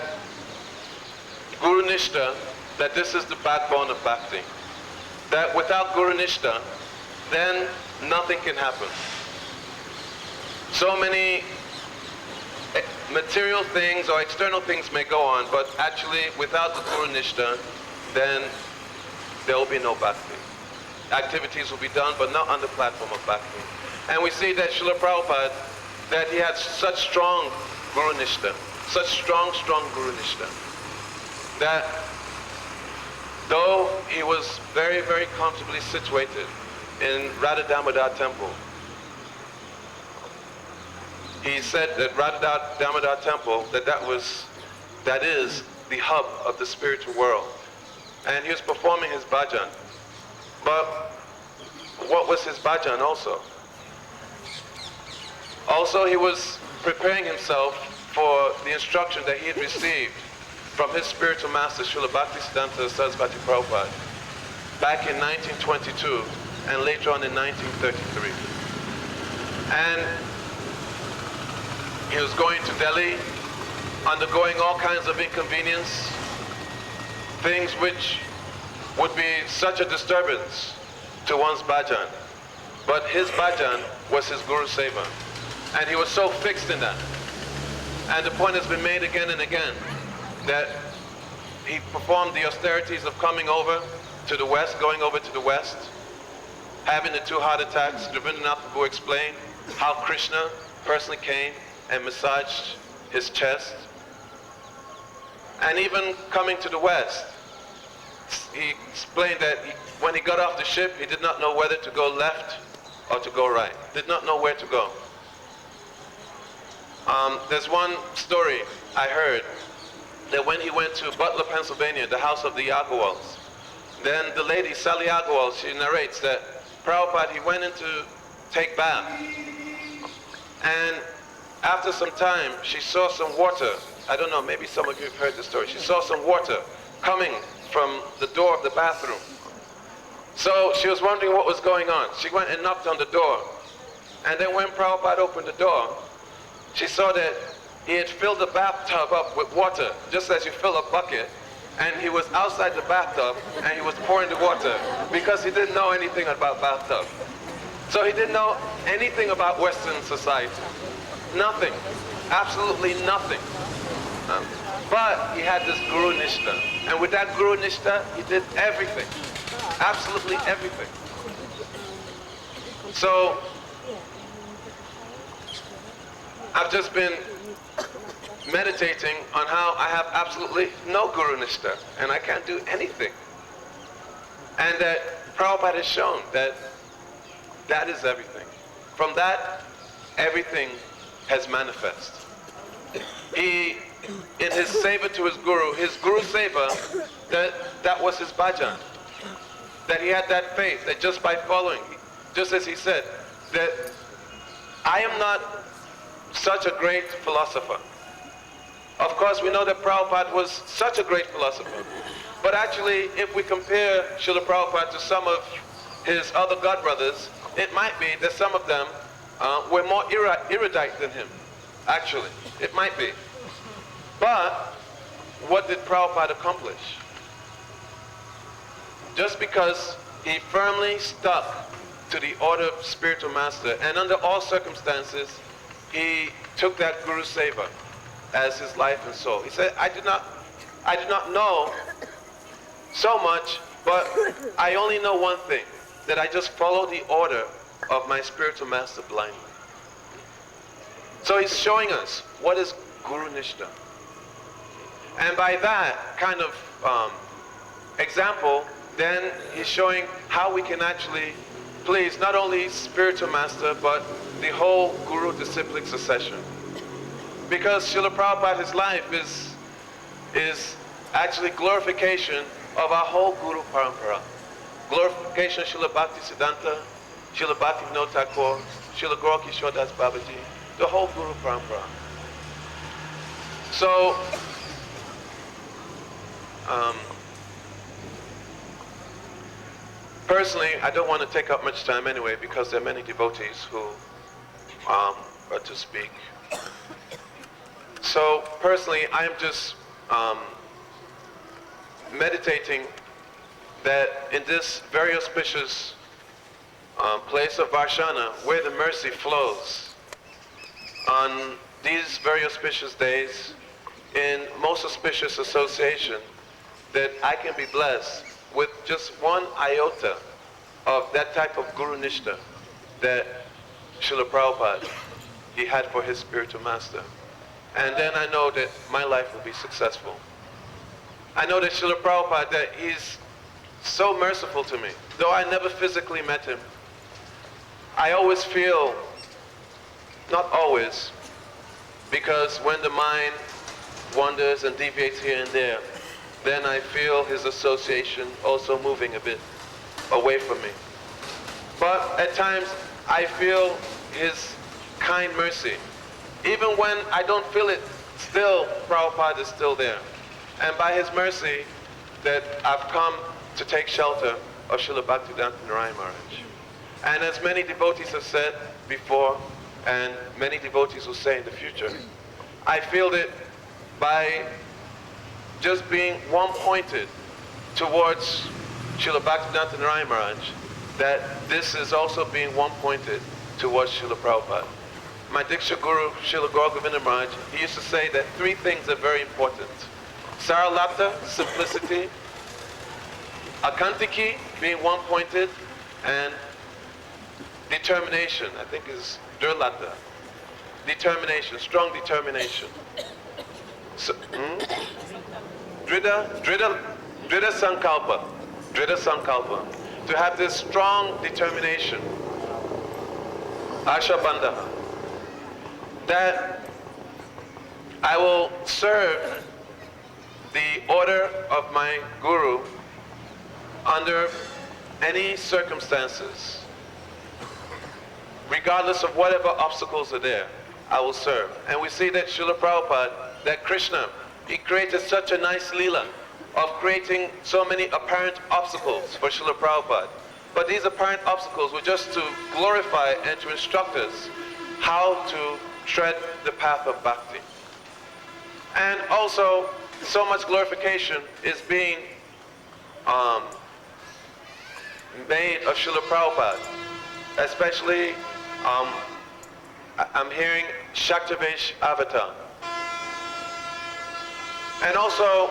Guru Nishtha, that this is the backbone of Bhakti. That without Guru Nishtha, then nothing can happen. So many material things or external things may go on, but actually without the Guru Nishtha, then there will be no Bhakti. Activities will be done, but not on the platform of Bhakti. And we see that Srila Prabhupada, that he had such strong Guru Nishtha, such strong Guru Nishtha, that though he was very, very comfortably situated in Radha Damodar temple, he said that Radha Damodar temple, that is the hub of the spiritual world. And he was performing his bhajan. But what was his bhajan also? Also, he was preparing himself for the instruction that he had received from his spiritual master, Srila Bhaktisiddhanta Sarasvati Prabhupada, back in 1922 and later on in 1933. And he was going to Delhi, undergoing all kinds of inconvenience, things which would be such a disturbance to one's bhajan. But his bhajan was his Guru Seva. And he was so fixed in that. And the point has been made again and again that he performed the austerities of coming over to the West, going over to the West, having the 2 heart attacks. Rabindranath Prabhu explained how Krishna personally came and massaged his chest. And even coming to the West, he explained that when he got off the ship, he did not know whether to go left or to go right. Did not know where to go. There's one story I heard that when he went to Butler, Pennsylvania, the house of the Agarwals, then the lady, Sally Agarwal, she narrates that Prabhupada, he went in to take bath. And after some time, she saw some water. I don't know, maybe some of you have heard the story. She saw some water coming from the door of the bathroom. So she was wondering what was going on. She went and knocked on the door. And then when Prabhupada opened the door, she saw that he had filled the bathtub up with water, just as you fill a bucket. And he was outside the bathtub, and he was pouring the water, because he didn't know anything about bathtub. So he didn't know anything about Western society. Nothing. Absolutely nothing. But he had this Guru Nishtha. And with that Guru Nishtha, he did everything. Absolutely everything. So, I've just been meditating on how I have absolutely no Guru Nishtha, and I can't do anything. And that Prabhupada has shown that that is everything. From that, everything has manifest. He, in his seva to his Guru seva, that was his bhajan. That he had that faith, that just by following, just as he said, that I am not such a great philosopher. Of course, we know that Prabhupada was such a great philosopher. But actually, if we compare Srila Prabhupada to some of his other god brothers, it might be that some of them were more erudite than him. Actually, it might be. But what did Prabhupada accomplish? Just because he firmly stuck to the order of spiritual master, and under all circumstances, he took that Guru Seva as his life and soul. He said, I did not know so much, but I only know one thing, that I just follow the order of my spiritual master blindly. So he's showing us what is Guru Nishtha. And by that kind of example, then he's showing how we can actually please not only spiritual master, but the whole Guru-disciplic succession. Because Srila Prabhupada, his life is actually glorification of our whole Guru Parampara. Glorification of Srila Bhaktisiddhanta, Srila Bhaktivinoda Thakur, Srila Gaura Kishore Das Babaji, the whole Guru Parampara. So, personally, I don't want to take up much time anyway because there are many devotees who are to speak. So, personally, I'm just meditating that in this very auspicious place of Varshana, where the mercy flows, on these very auspicious days, in most auspicious association, that I can be blessed with just one iota of that type of Guru Nishta that Srila Prabhupada, he had for his spiritual master. And then I know that my life will be successful. I know that Srila Prabhupada, that he's so merciful to me. Though I never physically met him, I always feel, not always, because when the mind wanders and deviates here and there, then I feel his association also moving a bit away from me. But at times I feel his kind mercy. Even when I don't feel it, still Prabhupada is still there. And by his mercy that I've come to take shelter of Srila Bhakti-Vedanta Maharaj. And as many devotees have said before, and many devotees will say in the future, I feel that by just being one-pointed towards Srila Bhakti-Vedanta Maharaj, that this is also being one-pointed towards Srila Prabhupada. My Diksha Guru, Srila Gaura Govinda Maharaj, he used to say that three things are very important. Saralata, simplicity, Akantiki, being one-pointed, and determination, I think is Durlata. Determination, strong determination. So, Drida Sankalpa. Drida Sankalpa. To have this strong determination. Asha Bandha. That I will serve the order of my Guru under any circumstances. Regardless of whatever obstacles are there, I will serve. And we see that Srila Prabhupada, that Krishna, he created such a nice leela of creating so many apparent obstacles for Srila Prabhupada. But these apparent obstacles were just to glorify and to instruct us how to tread the path of bhakti. And also, so much glorification is being made of Srila Prabhupada. Especially, I'm hearing Shaktavesh Avatar. And also,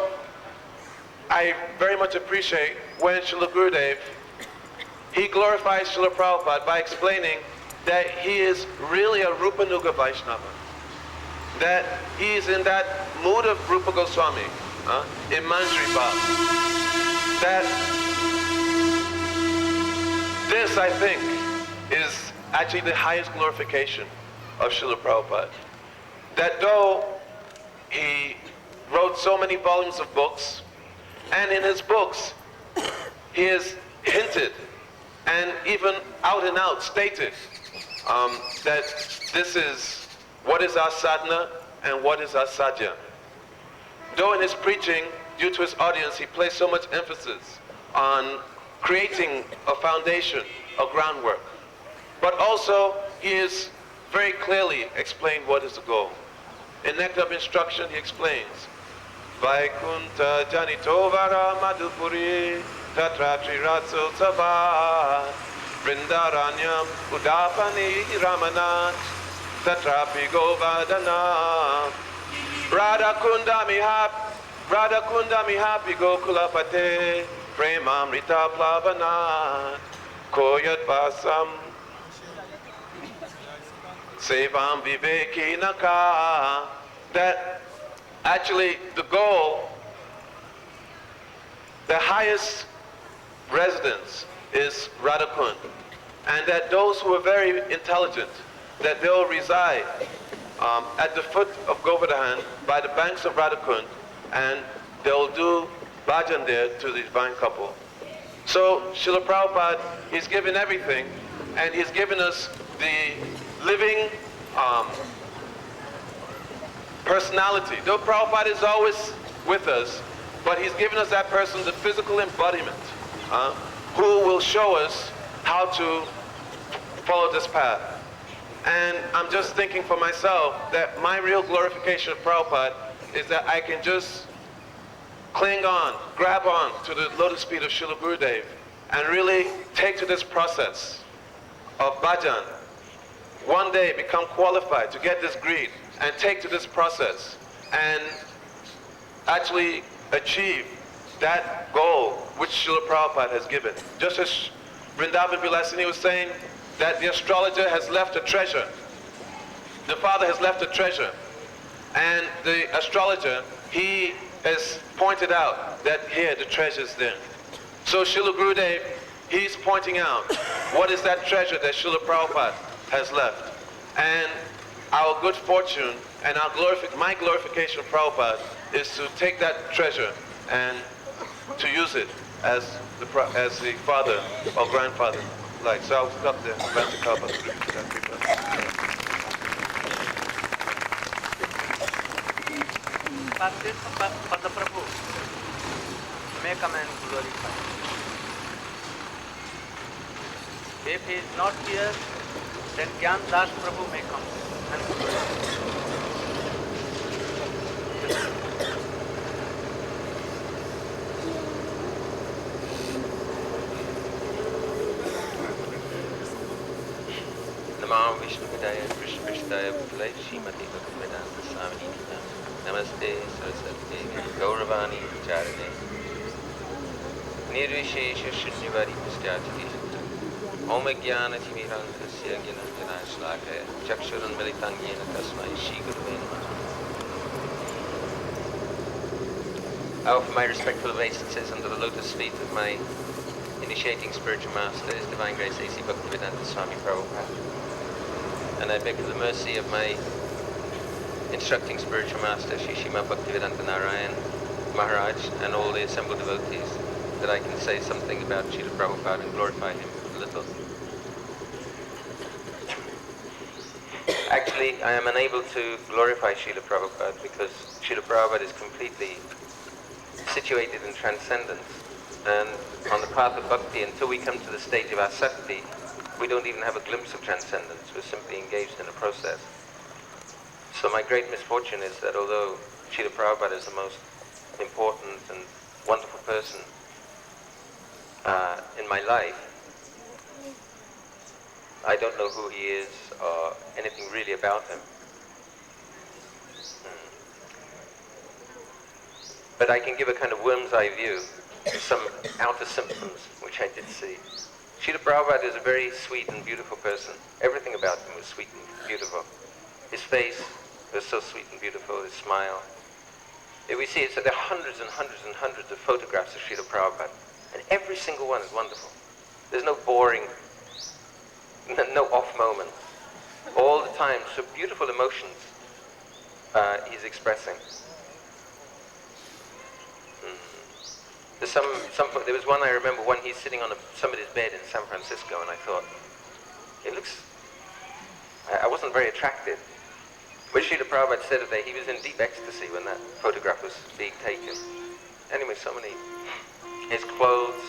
I very much appreciate when Srila Gurudev, he glorifies Srila Prabhupada by explaining that he is really a Rupanuga Vaishnava. That he is in that mood of Rupa Goswami, in Manjri Bhav. That this, I think, is actually the highest glorification of Srila Prabhupada. That though he wrote so many volumes of books, and in his books he has hinted and even out and out stated that this is what is our sadhana and what is our sadhya. Though in his preaching, due to his audience, he placed so much emphasis on creating a foundation, a groundwork. But also, he has very clearly explained what is the goal. In Nectar of Instruction, he explains, Vaikunta Janito Vara Madhupuri Tatra Triratso Tava Vrindaranyam Udapani Ramanat Tatrapi Govardhana Radha Kunda Mihapi Gokulapate Premamrita Plavanat Koyat Vasam Sevam Viveki Naka. That actually the goal, the highest residence is Radha Kund. And that those who are very intelligent, that they'll reside at the foot of Govardhan by the banks of Radha Kund, and they'll do bhajan there to the divine couple. So Srila Prabhupada, he's given everything, and he's given us the living personality. Though Prabhupada is always with us, but he's given us that person, the physical embodiment, who will show us how to follow this path. And I'm just thinking for myself that my real glorification of Prabhupada is that I can just cling on, grab on to the lotus feet of Srila Gurudev and really take to this process of bhajan. One day become qualified to get this greed and take to this process and actually achieve that goal which Srila Prabhupada has given. Just as Vrindavan Vilasini was saying that the astrologer has left a treasure. The father has left a treasure. And the astrologer, he has pointed out that here the treasure is there. So Srila Gurudev, he's pointing out what is that treasure that Srila Prabhupada has left. And our good fortune and my glorification of Prabhupada is to take that treasure and to use it as the father or grandfather. Like, so I'll stop there. For the Prabhu, may come and glorify. If he is not here, then Gyan Das Prabhu may come and glorify. Namo Vishnu Padaya Krishna Prasthaya Bhutale Shrimati Bhaktivedanta Swamini Namaste Saraswati Gauravani Charane Nirvishesha Shunyvari Pustyachati Om Jnana Timirantasya Gyananjana Shlakaya Chakshuran Militangena Tasmai Shri Gurave Namaha. I offer my respectful obeisances under the lotus feet of my initiating spiritual master, His Divine Grace A.C. Bhaktivedanta Swami Prabhupada. And I beg for the mercy of my instructing spiritual master, Shri Srimad Bhaktivedanta Narayan Maharaj, and all the assembled devotees, that I can say something about Srila Prabhupada and glorify him a little. Actually, I am unable to glorify Srila Prabhupada because Srila Prabhupada is completely situated in transcendence. And on the path of bhakti, until we come to the stage of asakti, we don't even have a glimpse of transcendence. We're simply engaged in a process. So my great misfortune is that although Srila Prabhupada is the most important and wonderful person in my life, I don't know who he is or anything really about him. But I can give a kind of worm's eye view of some outer symptoms which I did see. Srila Prabhupada is a very sweet and beautiful person. Everything about him was sweet and beautiful. His face was so sweet and beautiful, his smile. If we see it, so there are hundreds and hundreds and hundreds of photographs of Srila Prabhupada, and every single one is wonderful. There's no boring, no off moment. All the time, so beautiful emotions he's expressing. There was one I remember when he's sitting on somebody's bed in San Francisco, and I thought, I wasn't very attracted. But Srila Prabhupada said that he was in deep ecstasy when that photograph was being taken. Anyway, his clothes,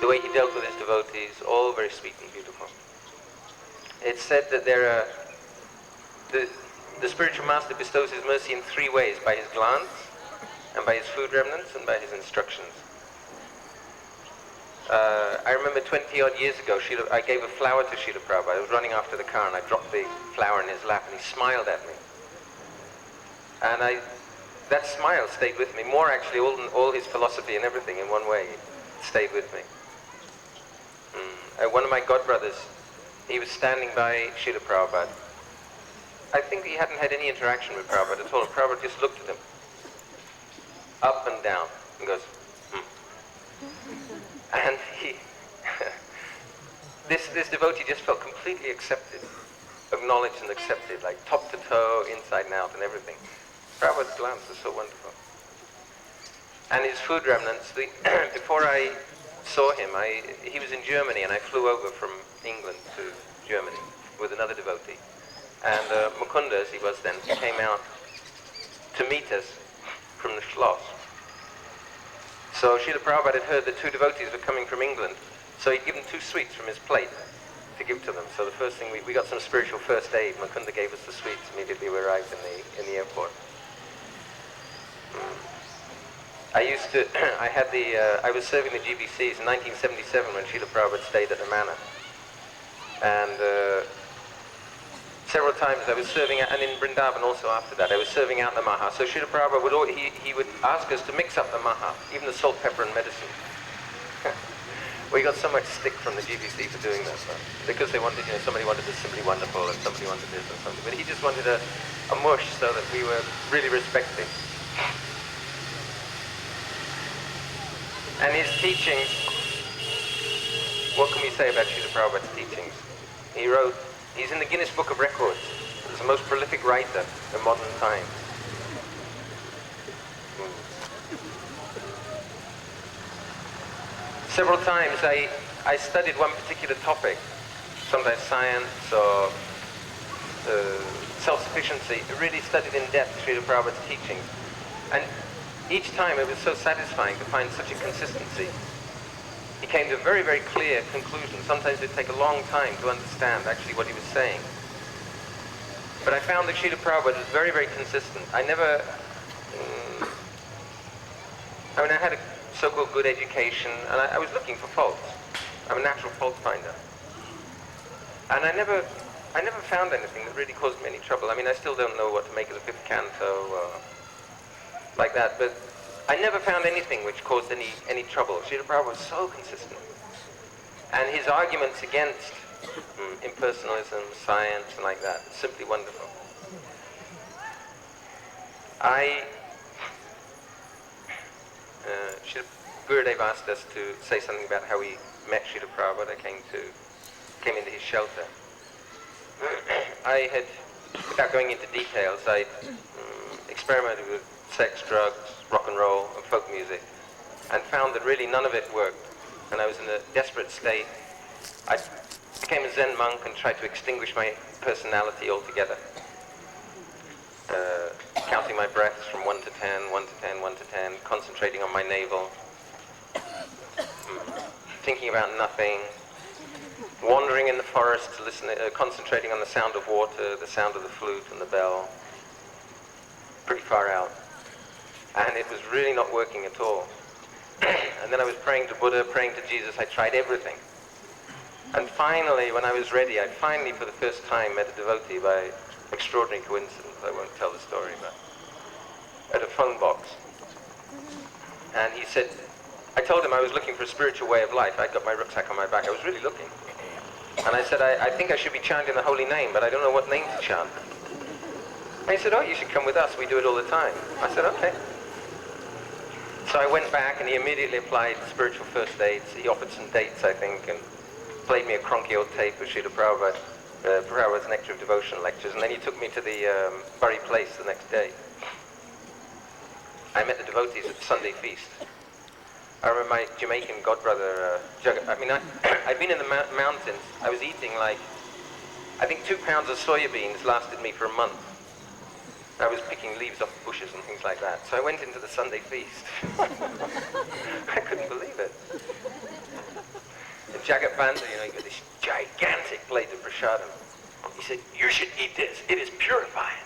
the way he dealt with his devotees, all very sweet and beautiful. It's said that the spiritual master bestows his mercy in three ways: by his glance, and by his food remnants, and by his instructions. I remember 20-odd years ago, I gave a flower to Srila Prabhupada. I was running after the car and I dropped the flower in his lap and he smiled at me. And that smile stayed with me. More actually, all his philosophy and everything in one way stayed with me. One of my godbrothers, he was standing by Srila Prabhupada. I think he hadn't had any interaction with Prabhupada at all. And Prabhupada just looked at him, up and down, and goes, And this devotee just felt completely accepted, acknowledged and accepted, like top to toe, inside and out and everything. Prabhupada's glance was so wonderful. And his food remnants, before I saw him, he was in Germany and I flew over from England to Germany with another devotee. And Mukunda, as he was then, he came out to meet us from the Schloss. So Srila Prabhupada had heard that 2 devotees were coming from England, so he'd given 2 sweets from his plate to give to them. So the first thing, we got some spiritual first aid. Mukunda gave us the sweets immediately we arrived in the airport. I was serving the GBCs in 1977 when Srila Prabhupada stayed at the Manor. And several times I was serving out, and in Vrindavan also after that, I was serving out the maha. So Srila Prabhupada he would ask us to mix up the maha, even the salt, pepper and medicine. We got so much stick from the GBC for doing that, because they wanted, somebody wanted the Simply Wonderful and somebody wanted this and something. But he just wanted a mush so that we were really respecting. And his teachings, what can we say about Srila Prabhupada's teachings? He's in the Guinness Book of Records. He's the most prolific writer in modern times. Several times I studied one particular topic, sometimes science or self-sufficiency, really studied in depth Srila Prabhupada's teachings. And each time it was so satisfying to find such a consistency. He came to a very, very clear conclusion. Sometimes it would take a long time to understand actually what he was saying. But I found that Srila Prabhupada was very, very consistent. I had a so-called good education, and I was looking for faults. I'm a natural fault finder. And I never found anything that really caused me any trouble. I still don't know what to make of the 5th canto, like that, but I never found anything which caused any trouble. Srila Prabhupada was so consistent. And his arguments against impersonalism, science, and like that, simply wonderful. Gurudev asked us to say something about how we met Srila Prabhupada. I came into his shelter. I had, without going into details, I experimented with sex, drugs, rock and roll, and folk music, and found that really none of it worked. And I was in a desperate state. I became a Zen monk and tried to extinguish my personality altogether. Counting my breaths from 1 to 10, 1 to 10, 1 to 10, concentrating on my navel, thinking about nothing, wandering in the forest, concentrating on the sound of water, the sound of the flute and the bell, pretty far out. And it was really not working at all. And then I was praying to Buddha, praying to Jesus. I tried everything. And finally, when I was ready, I finally, for the first time, met a devotee by extraordinary coincidence. I won't tell the story, but at a phone box. And he said, I told him I was looking for a spiritual way of life. I'd got my rucksack on my back. I was really looking. And I said, I think I should be chanting the holy name, but I don't know what name to chant. And he said, oh, you should come with us. We do it all the time. I said, okay. So I went back, and he immediately applied spiritual first aids. He offered some dates, I think, and played me a cronky old tape of Srila Prabhupada, Prabhupada's Nectar of Devotion lectures, and then he took me to the Bury Place the next day. I met the devotees at the Sunday feast. I remember my Jamaican godbrother, I'd been in the mountains. I was eating I think 2 pounds of soya beans lasted me for a month. I was picking leaves off bushes and things like that. So I went into the Sunday feast. I couldn't believe it. In Jagat Banda, you got this gigantic plate of prasadam. He said, you should eat this. It is purifying.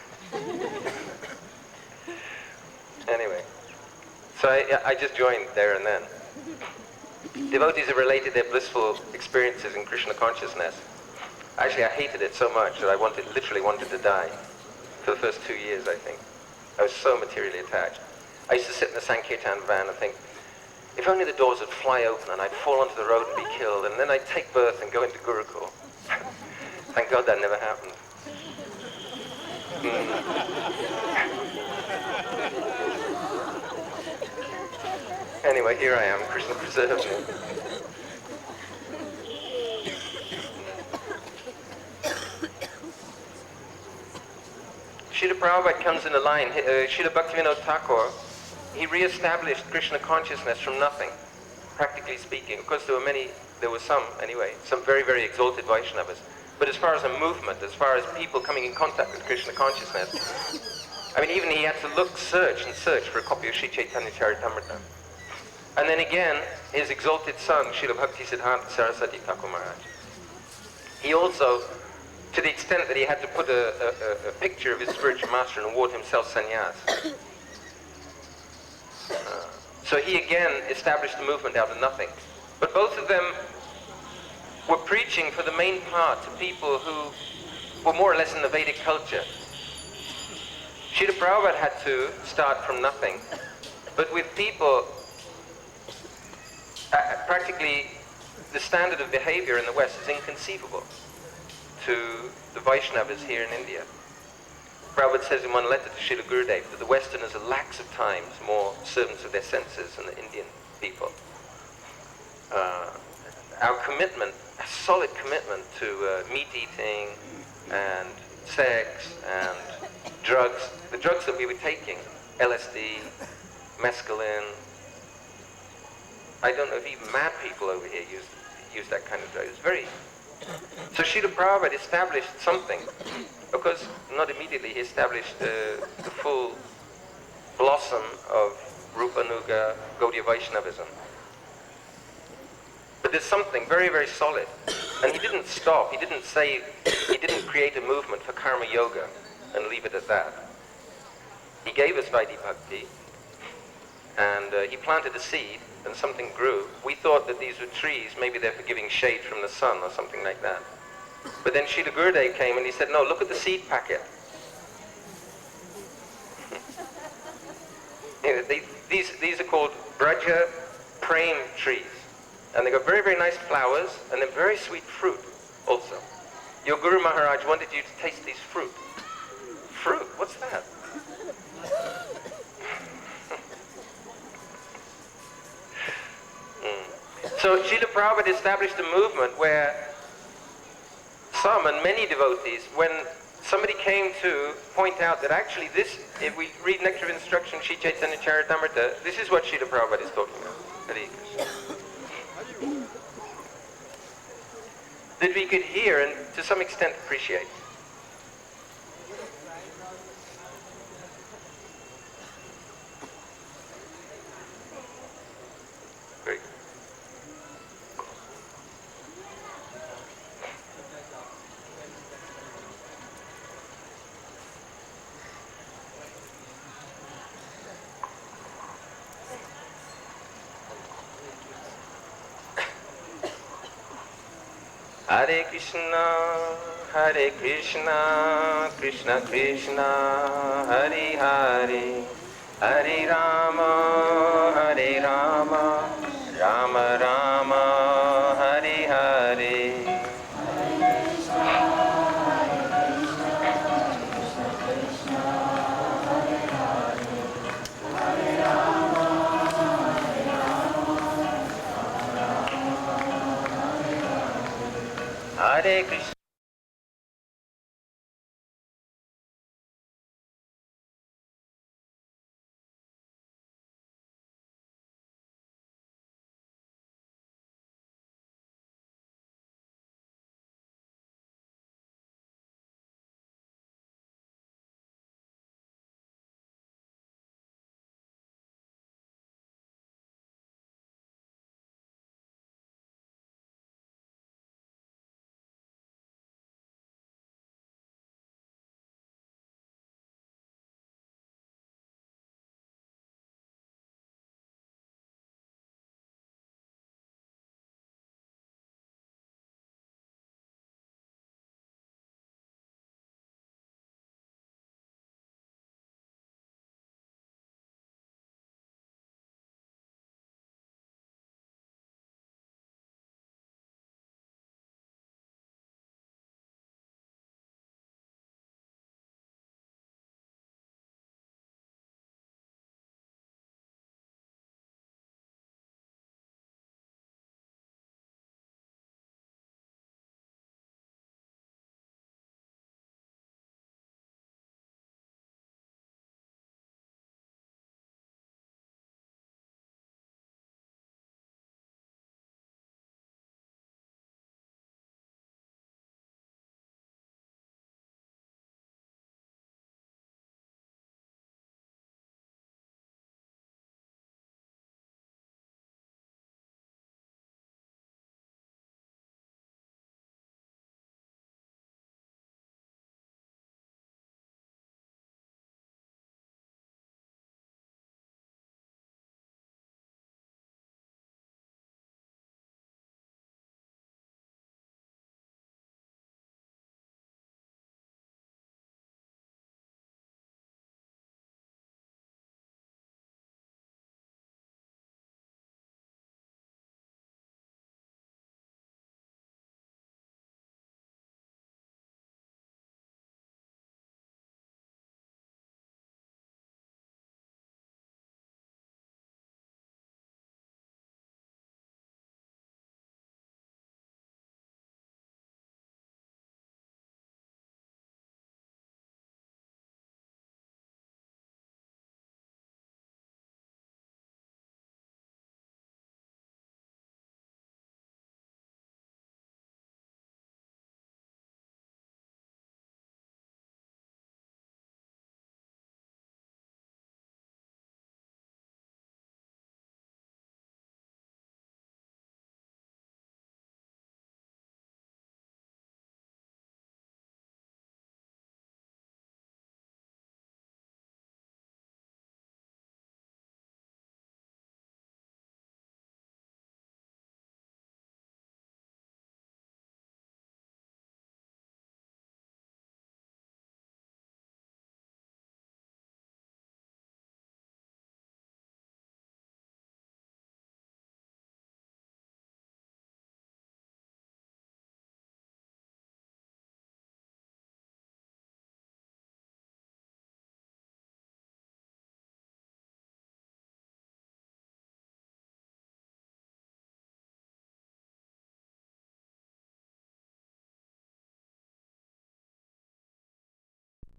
Anyway, so I just joined there and then. Devotees have related their blissful experiences in Krishna consciousness. Actually, I hated it so much that I literally wanted to die. For the first 2 years, I think. I was so materially attached. I used to sit in the Sankirtan van and think, if only the doors would fly open and I'd fall onto the road and be killed, and then I'd take birth and go into Gurukul. Thank God that never happened. Anyway, here I am. Krishna preserves me. Srila Prabhupada comes in a line. Srila Bhaktivinoda Thakur, he re-established Krishna consciousness from nothing, practically speaking. Of course, there were some very, very exalted Vaishnavas. But as far as a movement, as far as people coming in contact with Krishna consciousness, I mean, even he had to search for a copy of Sri Chaitanya Charitamrita. And then again, his exalted son, Srila Bhaktisiddhanta Saraswati Thakur Maharaj. He also, to the extent that he had to put a picture of his spiritual master and award himself sannyas. So he again established a movement out of nothing. But both of them were preaching for the main part to people who were more or less in the Vedic culture. Srila Prabhupada had to start from nothing, but with people, practically the standard of behavior in the West is inconceivable to the Vaishnavas here in India. Prabhupada says in one letter to Srila Gurudev that the Westerners are lakhs of times more servants of their senses than the Indian people. Our commitment, a solid commitment to meat eating and sex and drugs, the drugs that we were taking, LSD, mescaline, I don't know if even mad people over here use that kind of drug. It's very... So Srila Prabhupada established something. Of course, not immediately, he established the full blossom of Rupanuga Gaudiya Vaishnavism. But there's something very, very solid. And he didn't stop. He didn't create a movement for karma yoga and leave it at that. He gave us Vaidhi Bhakti, and he planted a seed, and something grew. We thought that these were trees, maybe they're for giving shade from the sun or something like that. But then Srila Gurudev came and he said, no, look at the seed packet. These are called Braja Prem trees. And they got very, very nice flowers, and then very sweet fruit also. Your Guru Maharaj wanted you to taste these fruit. Fruit? What's that? So Srila Prabhupada established a movement where some and many devotees, when somebody came to point out that actually this, if we read Nectar of Instruction, Sri Chaitanya Charitamrita, this is what Srila Prabhupada is talking about. Hare Krishna. That we could hear and to some extent appreciate. Very good. Hare Krishna, Krishna Krishna, Hare Hare, Hare Rama, Rama Rama, Hare Hare. Hare Krishna.